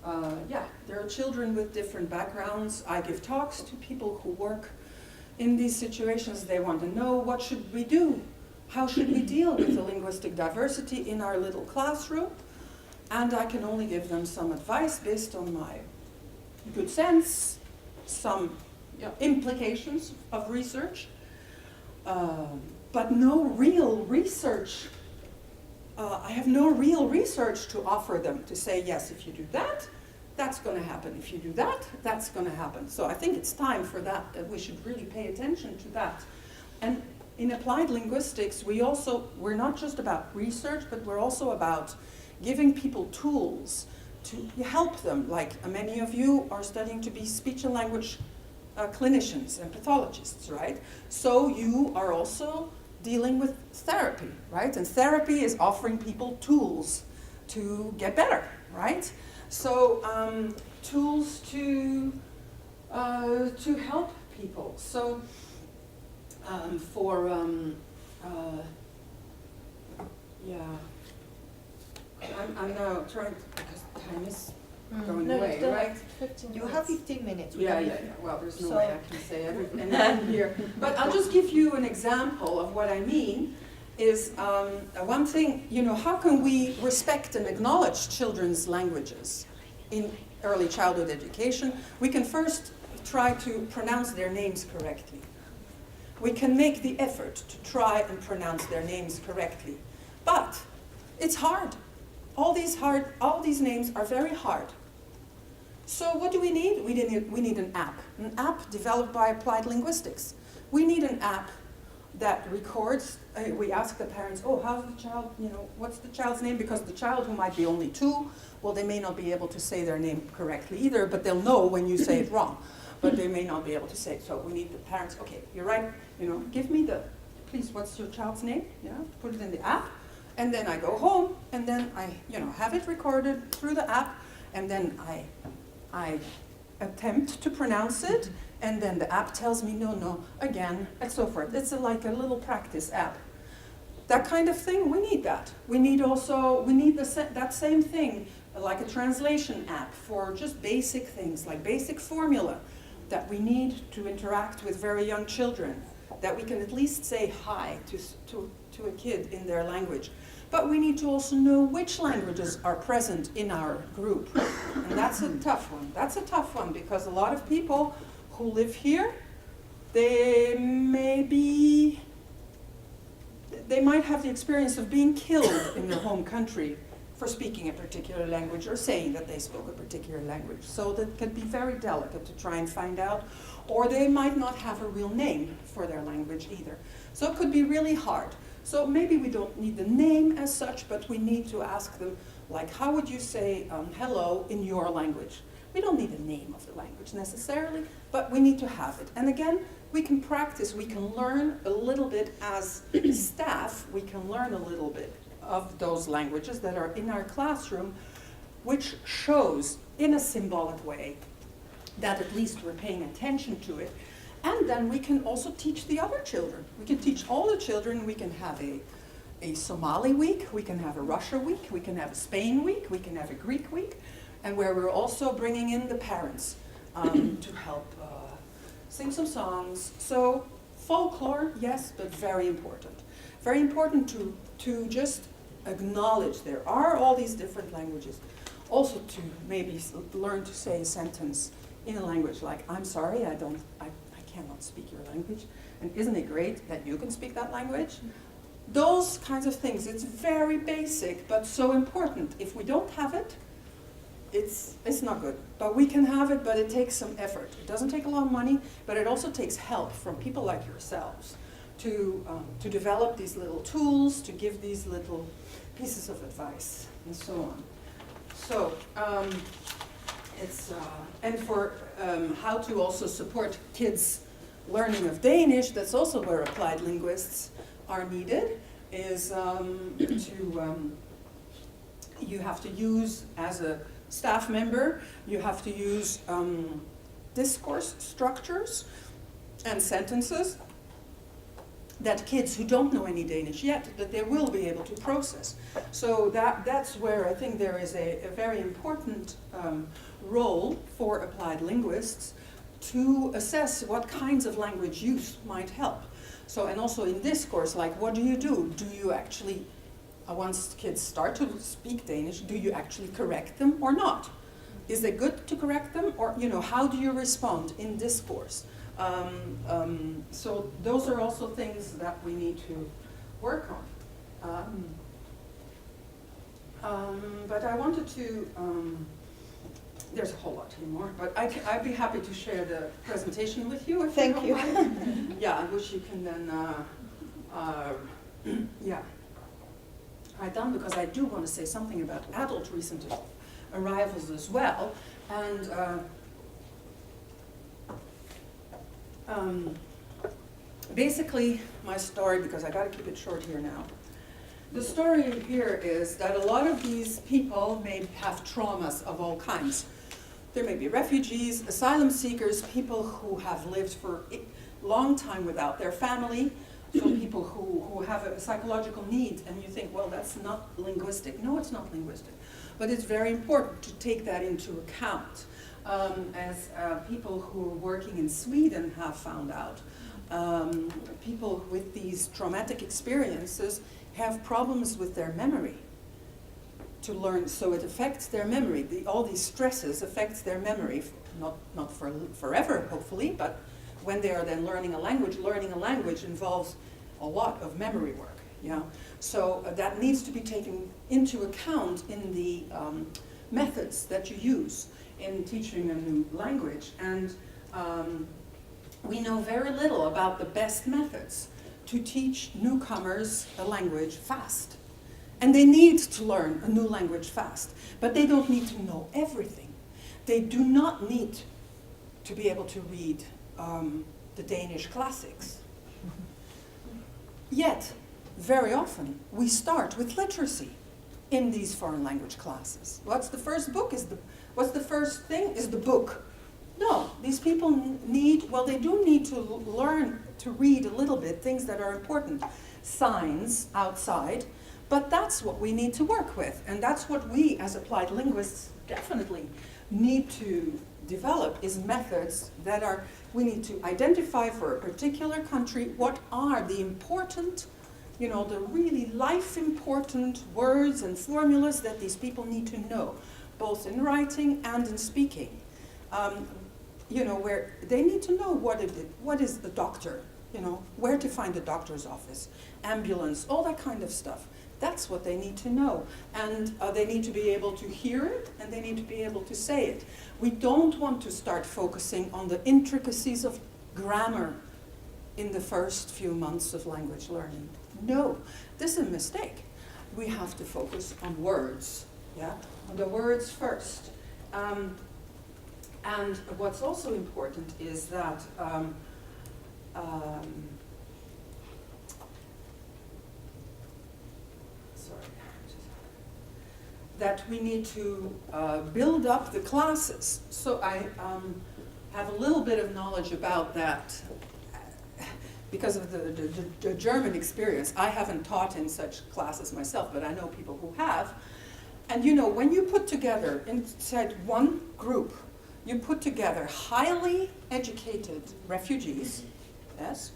there are children with different backgrounds. I give talks to people who work in these situations. They want to know, what should we do? How should we deal with the linguistic diversity in our little classroom? And I can only give them some advice based on my good sense, some implications of research, but no real research. I have no real research to offer them to say, yes, if you do that, that's going to happen. If you do that, that's going to happen. So I think it's time for that we should really pay attention to that. And in applied linguistics, we're not just about research, but we're also about giving people tools to help them. Like many of you are studying to be speech and language clinicians and pathologists, right? So you are also dealing with therapy, right? And therapy is offering people tools to get better, right? So tools to help people. So I'm now trying, because time is going No, away, still right? like 15 You minutes. have 15 minutes. Yeah. Well, there's no So- way I can say everything here. But I'll just give you an example of what I mean. Is one thing, how can we respect and acknowledge children's languages in early childhood education? We can first try to pronounce their names correctly. We can make the effort to try and pronounce their names correctly. But it's hard. All these names are very hard. So what do we need? We need an app developed by Applied Linguistics. We need an app that records. We ask the parents, how's the child, what's the child's name? Because the child who might be only 2, well, they may not be able to say their name correctly either, but they'll know when you say it wrong. But they may not be able to say it. So we need the parents, okay, you're right, give me please, what's your child's name? Yeah, put it in the app. And then I go home, and then I, have it recorded through the app, and then I attempt to pronounce it, and then the app tells me no, again, and so forth. It's like a little practice app. That kind of thing, we need that. We need that same thing, like a translation app for just basic things, like basic formula that we need to interact with very young children, that we can at least say hi to a kid in their language. But we need to also know which languages are present in our group. And that's a tough one. That's a tough one because a lot of people who live here, they might have the experience of being killed in their home country for speaking a particular language or saying that they spoke a particular language. So that can be very delicate to try and find out. Or they might not have a real name for their language either. So it could be really hard. So maybe we don't need the name as such, but we need to ask them, like, how would you say hello in your language? We don't need the name of the language necessarily, but we need to have it. And again, we can practice, we can learn a little bit as staff, we can learn a little bit of those languages that are in our classroom, which shows in a symbolic way that at least we're paying attention to it. And then we can also teach the other children. We can teach all the children. We can have a Somali week, we can have a Russia week, we can have a Spain week, we can have a Greek week, and where we're also bringing in the parents to help sing some songs. So folklore, yes, but very important. Very important to just acknowledge there are all these different languages. Also to maybe learn to say a sentence in a language like, I'm sorry, I cannot speak your language, and isn't it great that you can speak that language? Those kinds of things, it's very basic, but so important. If we don't have it, it's not good. But we can have it, but it takes some effort. It doesn't take a lot of money, but it also takes help from people like yourselves to develop these little tools, to give these little pieces of advice, and so on. So, and for how to also support kids' learning of Danish, that's also where applied linguists are needed, is you have to use, as a staff member, you have to use discourse structures and sentences that kids who don't know any Danish yet, that they will be able to process. So that's where I think there is a very important role for applied linguists to assess what kinds of language use might help. So, and also in discourse, like, what do? Do you actually, once kids start to speak Danish, do you actually correct them or not? Is it good to correct them, or, how do you respond in discourse? So those are also things that we need to work on. But I wanted to, there's a whole lot more, but I'd be happy to share the presentation with you if Thank you. mind. Yeah, which you can then, write down, because I do want to say something about adult recent arrivals as well. And basically, my story, because I got to keep it short here now, The story here is that a lot of these people may have traumas of all kinds. There may be refugees, asylum seekers, people who have lived for a long time without their family, so people who have a psychological need, and you think, well, that's not linguistic. No, it's not linguistic. But it's very important to take that into account. As people who are working in Sweden have found out, people with these traumatic experiences have problems with their memory to learn, so it affects their memory. All these stresses affects their memory, not for forever, hopefully, but when they are then learning a language involves a lot of memory work. Yeah, so that needs to be taken into account in the methods that you use in teaching a new language. And we know very little about the best methods to teach newcomers a language fast. And they need to learn a new language fast, but they don't need to know everything. They do not need to be able to read the Danish classics. Yet, very often, we start with literacy in these foreign language classes. What's the first book? What's the first thing? Is the book. No, these people need, well, they do need to learn to read a little bit, things that are important. Signs outside, but that's what we need to work with. And that's what we, as applied linguists, definitely need to develop, is methods that are, we need to identify for a particular country what are the important, the really life-important words and formulas that these people need to know, both in writing and in speaking. Where they need to know what is the doctor, where to find the doctor's office, ambulance, all that kind of stuff. That's what they need to know. And they need to be able to hear it, and they need to be able to say it. We don't want to start focusing on the intricacies of grammar in the first few months of language learning. No, this is a mistake. We have to focus on words, on the words first. And what's also important is that that we need to build up the classes. So I have a little bit of knowledge about that because of the German experience. I haven't taught in such classes myself, but I know people who have. And when you put together inside one group, you put together highly educated refugees, yes,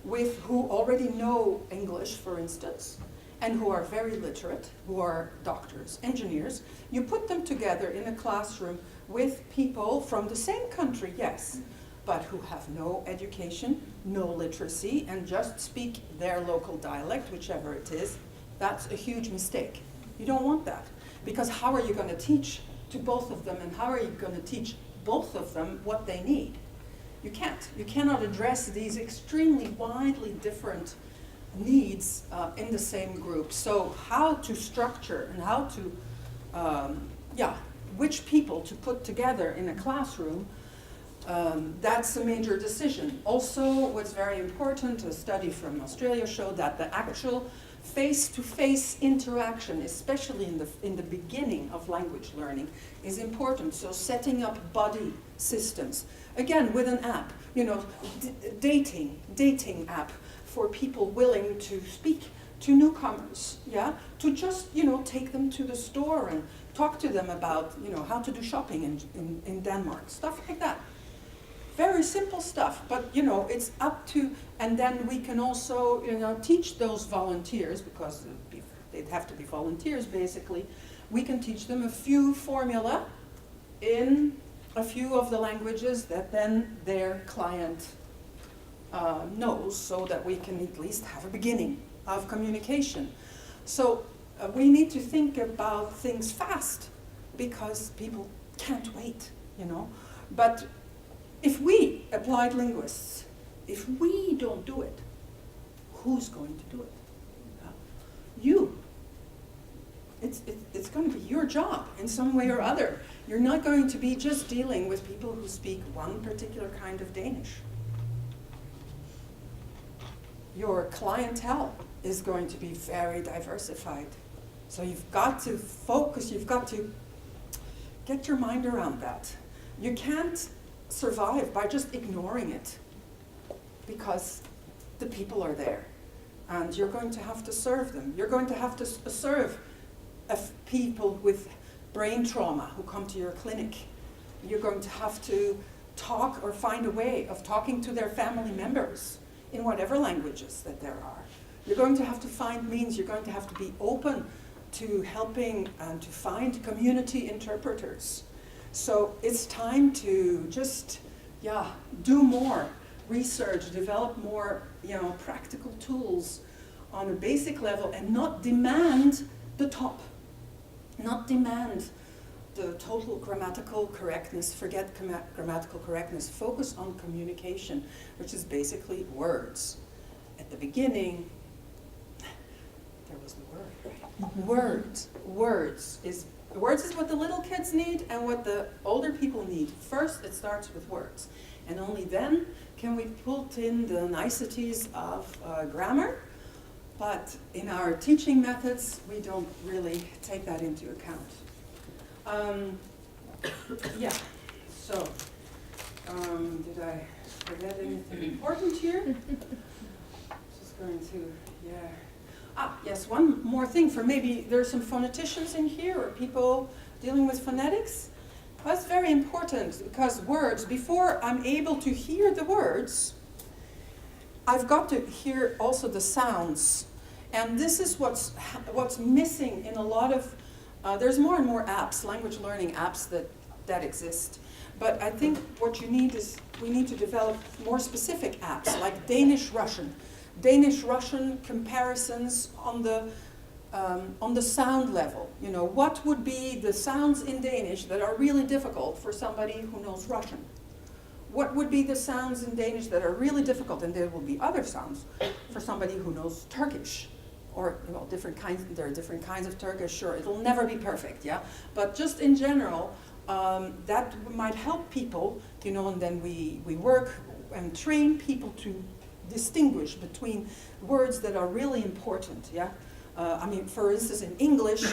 who already know English, for instance, and who are very literate, who are doctors, engineers. You put them together in a classroom with people from the same country, yes, but who have no education, no literacy, and just speak their local dialect, whichever it is. That's a huge mistake. You don't want that, because how are you going to teach to both of them, and how are you going to teach both of them what they need? You can't. You cannot address these extremely widely different needs in the same group. So how to structure and how to, which people to put together in a classroom, that's a major decision. Also, what's very important, a study from Australia showed that the actual face-to-face interaction, especially in the beginning of language learning, is important. So setting up buddy systems, again with an app, dating app for people willing to speak to newcomers, to just take them to the store and talk to them about how to do shopping in Denmark, stuff like that. Very simple stuff, but it's up to, and then we can also teach those volunteers, because they'd have to be volunteers basically. We can teach them a few formula in a few of the languages that then their client knows, so that we can at least have a beginning of communication. So we need to think about things fast, because people can't wait, But if we, applied linguists, if we don't do it, who's going to do it? You. It's going to be your job in some way or other. You're not going to be just dealing with people who speak one particular kind of Danish. Your clientele is going to be very diversified. So you've got to focus, you've got to get your mind around that. You can't survive by just ignoring it, because the people are there and you're going to have to serve them. You're going to have to serve people with brain trauma who come to your clinic. You're going to have to talk or find a way of talking to their family members in whatever languages that there are. You're going to have to find means, you're going to have to be open to helping and to find community interpreters. So it's time to just, do more research, develop more, practical tools on a basic level, and not demand the top, not demand the total grammatical correctness, forget grammatical correctness, focus on communication, which is basically words. At the beginning, there was the word, right? Words is what the little kids need and what the older people need. First, it starts with words. And only then can we put in the niceties of grammar. But in our teaching methods, we don't really take that into account. So, did I forget anything important here? Just going to, yes, one more thing for maybe there's some phoneticians in here or people dealing with phonetics. That's very important, because words, before I'm able to hear the words, I've got to hear also the sounds. And this is what's missing in a lot of, there's more and more apps, language learning apps that exist. But I think what you need is, we need to develop more specific apps, like Danish-Russian. Danish-Russian comparisons on the sound level. What would be the sounds in Danish that are really difficult for somebody who knows Russian? What would be the sounds in Danish that are really difficult? And there will be other sounds for somebody who knows Turkish. Or, different kinds, there are different kinds of Turkish, sure, it'll never be perfect, But just in general, that might help people, and then we work and train people to distinguish between words that are really important, for instance, in English,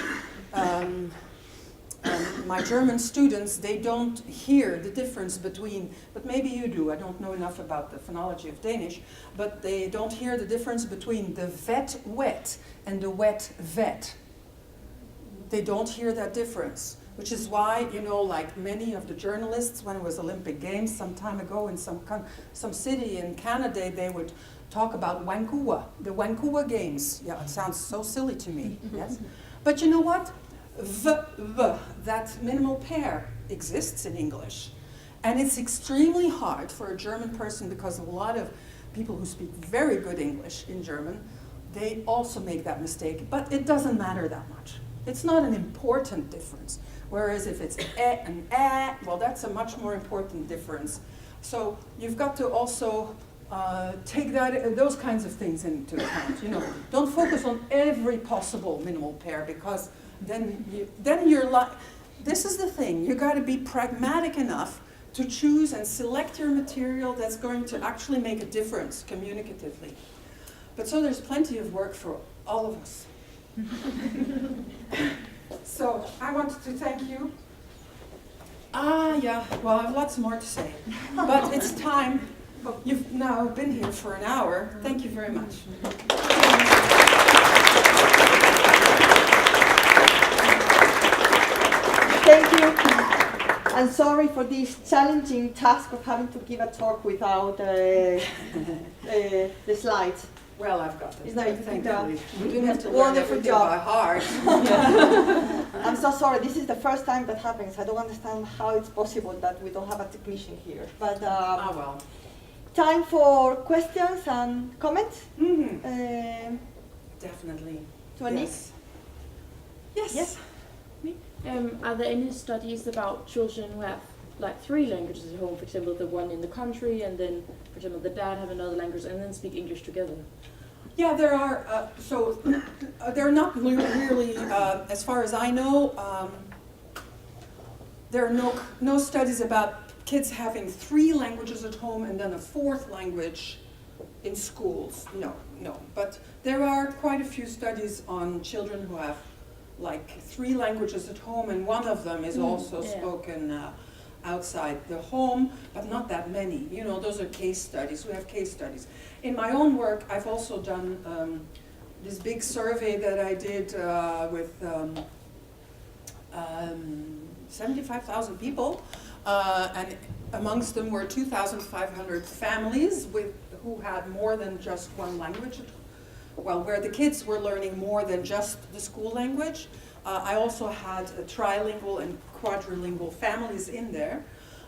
my German students, they don't hear the difference between, but maybe you do, I don't know enough about the phonology of Danish, but they don't hear the difference between the vet, wet, and the wet, vet. They don't hear that difference, which is why, like many of the journalists, when it was Olympic Games some time ago in some city in Canada, they would talk about Vancouver, the Vancouver Games. Yeah, it sounds so silly to me, yes? But you know what? V, that minimal pair exists in English. And it's extremely hard for a German person, because a lot of people who speak very good English in German, they also make that mistake, but it doesn't matter that much. It's not an important difference. Whereas if it's and well, that's a much more important difference. So you've got to also take those kinds of things into account. Don't focus on every possible minimal pair, because then you're like, this is the thing, you got to be pragmatic enough to choose and select your material that's going to actually make a difference communicatively. But so there's plenty of work for all of us. So I wanted to thank you. Well, I have lots more to say, but it's time. You've now been here for an hour. Thank you very much. Thank you. I'm sorry for this challenging task of having to give a talk without the slides. Well, I've got it. Thankfully. We didn't have to learn Wonderful everything job. by heart. I'm so sorry. This is the first time that happens. I don't understand how it's possible that we don't have a technician here. But well. Time for questions and comments. Mm-hmm. Definitely. To Annick? Yes. Yes. Are there any studies about children who have like 3 languages at home, for example, the one in the country, and then, for example, the dad have another language, and then speak English together? Yeah, there are. There are not really, as far as I know, there are no studies about kids having 3 languages at home and then a 4th language in schools, no. But there are quite a few studies on children who have like 3 languages at home, and one of them is also spoken outside the home, but not that many. You know, those are case studies. We have case studies. In my own work, I've also done this big survey that I did with 75,000 people, and amongst them were 2,500 families who had more than just one language. Well, where the kids were learning more than just the school language. I also had trilingual and quadrilingual families in there,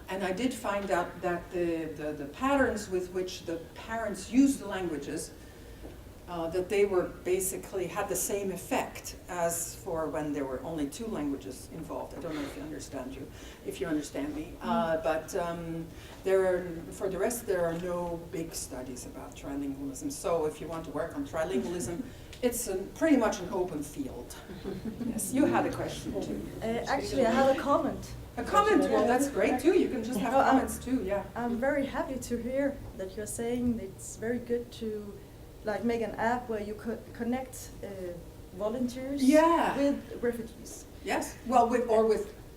and I did find out that the patterns with which the parents use the languages, that they were basically had the same effect as for when there were only 2 languages involved. I don't know if you understand me. But for the rest, there are no big studies about trilingualism. So if you want to work on trilingualism, it's pretty much an open field. Yes, you had a question too. Actually, I have a comment. A comment? Well, that's great too. You can just have comments too, yeah. I'm very happy to hear that you're saying it's very good to make an app where you could connect volunteers with refugees. Yes, well, with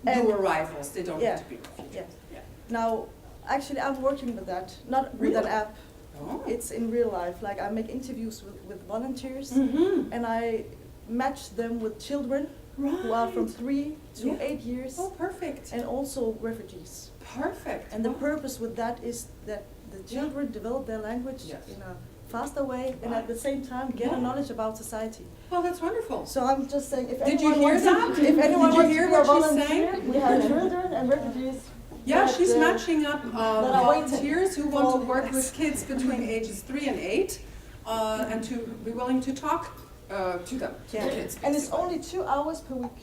new arrivals. They don't need to be refugees. Yeah. Now, actually, I'm working with that, not with an app. Oh. It's in real life. Like, I make interviews with volunteers, and I match them with children who are from 3 to 8 years. Oh, perfect. And also refugees. Perfect. And the purpose with that is that the children develop their language in a faster way, and at the same time get a knowledge about society. Oh, that's wonderful. So I'm just saying, if Did you anyone hear wants that? to, if anyone Did you wants hear to be a what she's volunteer, saying? we have children and refugees. Yeah, that, she's matching up are waiting volunteers who want to for- work with kids between ages 3 and 8, and to be willing to talk to them, to the kids. And it's basically. only 2 hours per week.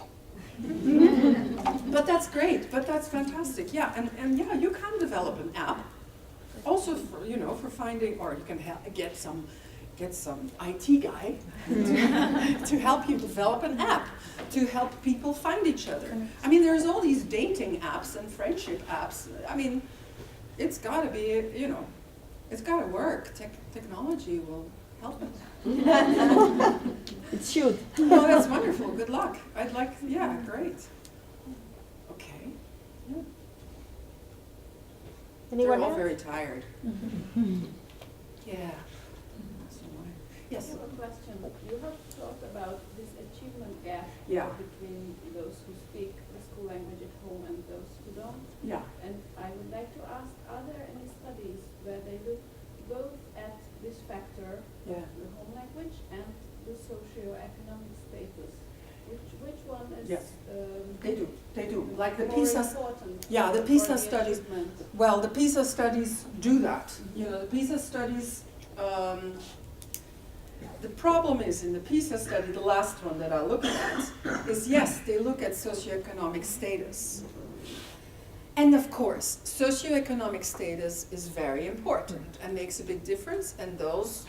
But that's great. But that's fantastic. Yeah, and yeah, you can develop an app. Also, for finding, or you can get some IT guy to help you develop an app to help people find each other. I mean, there's all these dating apps and friendship apps. I mean, it's got to be, it's got to work. Technology will help it. It should. Oh, that's wonderful. Good luck. Great. Okay. Yeah. Anyone They're all else? very tired. Yeah. Yes. I have a question. You have talked about this achievement gap between those who speak the school language at home and those who don't. Yeah. And I would like to ask, are there any studies where they look both at this factor, the home language, and the socio-economic status? Which one is They do. Like the more Pisa. important? Yeah, the for Pisa the studies. achievement? Well, the Pisa studies do that. The Pisa studies. The problem is in the Pisa study, the last one that I looked at, is yes, they look at socioeconomic status. And of course, socioeconomic status is very important and makes a big difference. And those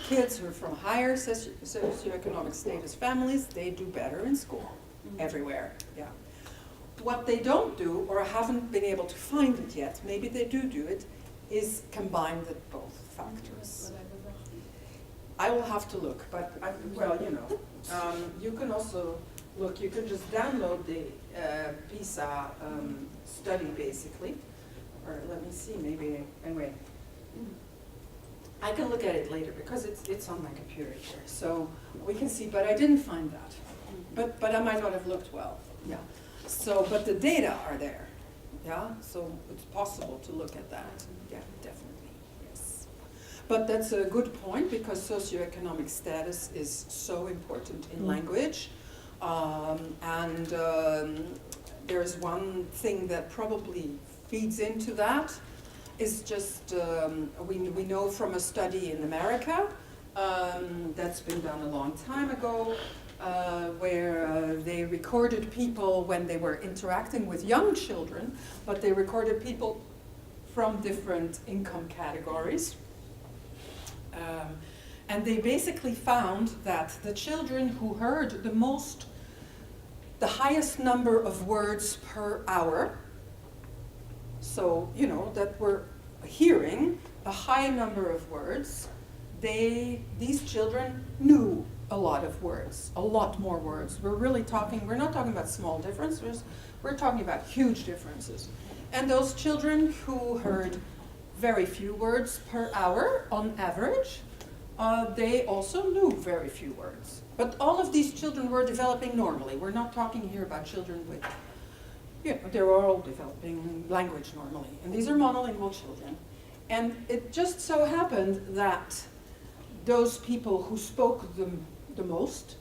kids who are from higher socioeconomic status families, they do better in school, everywhere. Yeah. What they don't do, or haven't been able to find it yet, maybe they do it, is combine both factors. I will have to look, but you can also look. You can just download the Pisa study, basically, or let me see. Maybe anyway, I can look at it later because it's on my computer here, so we can see. But I didn't find that. But I might not have looked well. Yeah. So, but the data are there. Yeah. So it's possible to look at that. Yeah, definitely. But that's a good point because socioeconomic status is so important in language. There's one thing that probably feeds into that is just, we know from a study in America that's been done a long time ago, where they recorded people when they were interacting with young children, but they recorded people from different income categories. And they basically found that the children who heard the highest number of words per hour, so, that were hearing, a high number of words. These children knew a lot of words, a lot more words. We're not talking about small differences, we're talking about huge differences. And those children who heard very few words per hour on average, they also knew very few words. But all of these children were developing normally. We're not talking here about children with, they're all developing language normally. And these are monolingual children. And it just so happened that those people who spoke the most,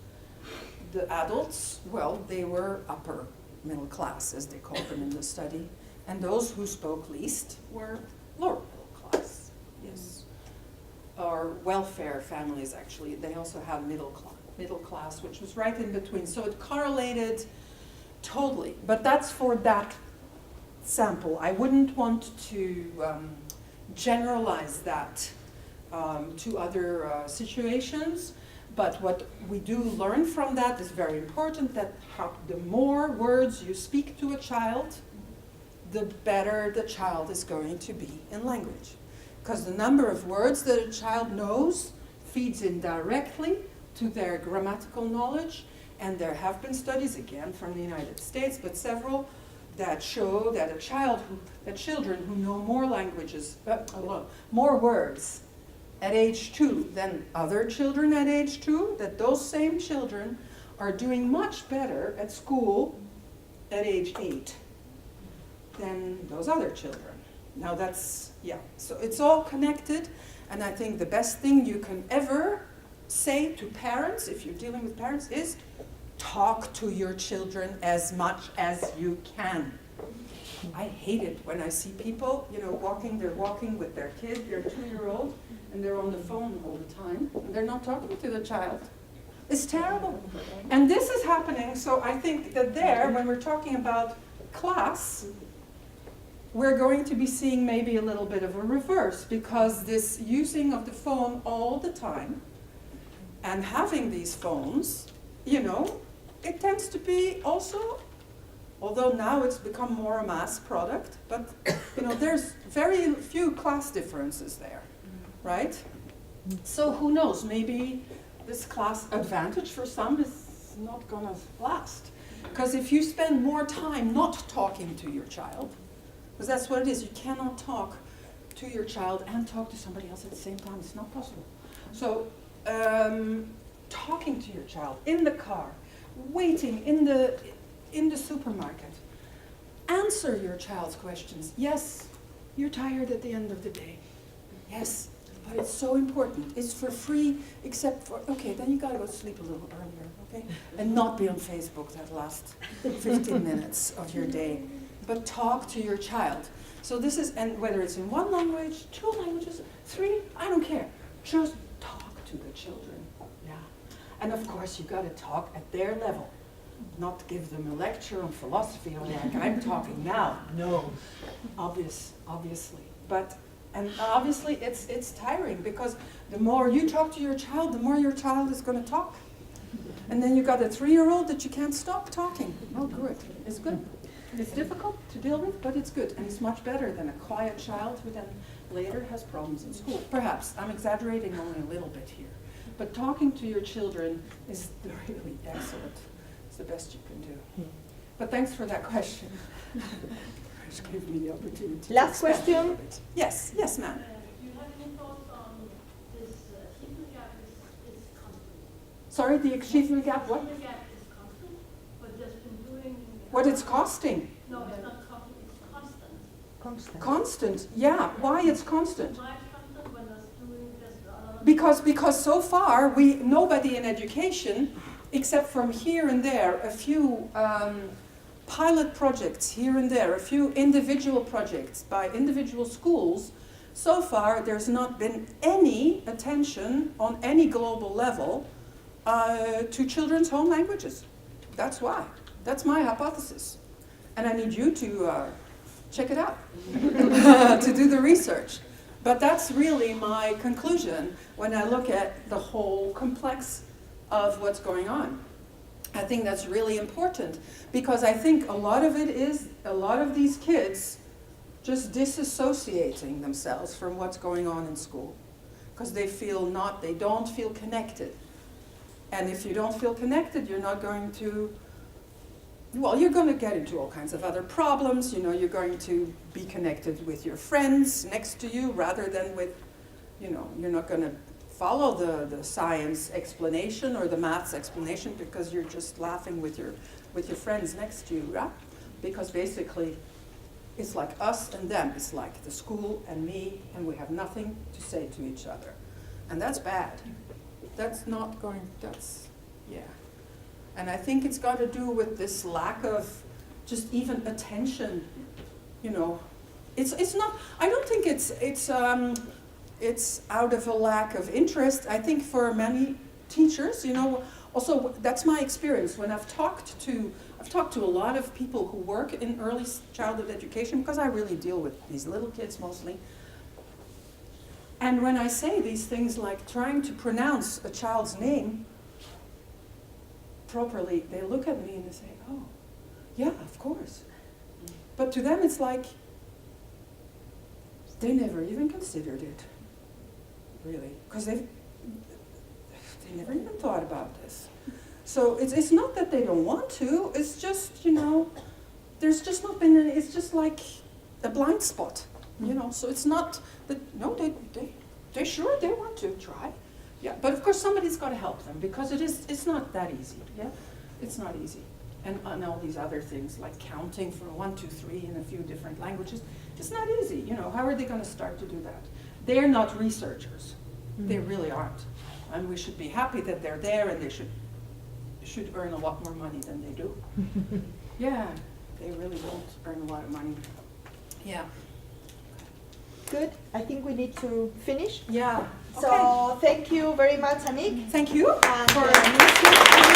the adults, well, they were upper middle class, as they called them in the study. And those who spoke least were lower middle class, yes. Or welfare families, actually. They also had middle class, which was right in between. So it correlated totally. But that's for that sample. I wouldn't want to generalize that to other situations. But what we do learn from that is very important, that the more words you speak to a child, the better the child is going to be in language. Because the number of words that a child knows feeds in directly to their grammatical knowledge. And there have been studies, again from the United States, but several that show that children who know more languages, more words at age 2 than other children at age 2, that those same children are doing much better at school at age 8 than those other children. Now that's, so it's all connected, and I think the best thing you can ever say to parents, if you're dealing with parents, is talk to your children as much as you can. I hate it when I see people, they're walking with their kid, their 2-year-old, and they're on the phone all the time, and they're not talking to the child. It's terrible. And this is happening, so I think that when we're talking about class, we're going to be seeing maybe a little bit of a reverse, because this using of the phone all the time and having these phones, it tends to be also, although now it's become more a mass product, but there's very few class differences there, right? So who knows, maybe this class advantage for some is not gonna last. Because if you spend more time not talking to your child, because that's what it is, you cannot talk to your child and talk to somebody else at the same time, it's not possible. So talking to your child in the car, waiting in the supermarket, answer your child's questions. Yes, you're tired at the end of the day. Yes, but it's so important. It's for free, except for, okay, then you gotta go to sleep a little earlier, okay? And not be on Facebook that last 15 minutes of your day. But talk to your child. So this is, and whether it's in 1 language, 2 languages, 3, I don't care. Just talk to the children. Yeah. And of course, you got to talk at their level. Not give them a lecture on philosophy or like I'm talking now. No, obviously. And obviously it's tiring, because the more you talk to your child, the more your child is going to talk. And then you got a 3-year-old that you can't stop talking. Oh, good. It's good. It's difficult to deal with, but it's good. And it's much better than a quiet child who then later has problems in school. Perhaps. I'm exaggerating only a little bit here. But talking to your children is really excellent. It's the best you can do. But thanks for that question. Which gave me the opportunity to Last expand question. a little bit. Yes, ma'am. Do you have any thoughts on this achievement gap is constant? Sorry, the achievement gap, what? Achievement gap is constant, but there's been doing... What it's costing? No, it's not constant, it's constant. Constant, yeah. Why it's constant? Why it's constant when there's doing this... Because so far, nobody in education, except from here and there, a few pilot projects here and there, a few individual projects by individual schools, so far there's not been any attention on any global level to children's home languages. That's why. That's my hypothesis. And I need you to check it out, to do the research. But that's really my conclusion when I look at the whole complex of what's going on. I think that's really important, because I think a lot of it is, a lot of these kids just disassociating themselves from what's going on in school. Because they don't feel connected. And if you don't feel connected, you're not going to, well, you're going to get into all kinds of other problems. You know, you're going to be connected with your friends next to you rather than with, you know, you're not going to follow the science explanation or the maths explanation because you're just laughing with your friends next to you, right? Because basically, it's like us and them. It's like the school and me, and we have nothing to say to each other. And that's bad. That's not going, yeah. And I think it's got to do with this lack of just even attention, you know. It's not, I don't think it's out of a lack of interest. I think for many teachers, you know, also that's my experience when I've talked to a lot of people who work in early childhood education, because I really deal with these little kids mostly. And when I say these things like trying to pronounce a child's name properly, they look at me and they say, oh, yeah, of course. But to them it's like, they never even considered it, really, because they never even thought about this. So it's not that they don't want to, it's just, you know, there's just not been, it's just like a blind spot, you know, so it's not that, no, they sure, they want to try. Yeah, but of course somebody's got to help them, because it's not that easy, yeah? It's not easy. And all these other things, like counting for 1, 2, 3 in a few different languages, it's not easy, you know, how are they going to start to do that? They're not researchers, they really aren't. And we should be happy that they're there, and they should earn a lot more money than they do. Yeah, they really don't earn a lot of money. Yeah. Good. I think we need to finish. Yeah. So thank you very much, Annick. Thank you And for listening.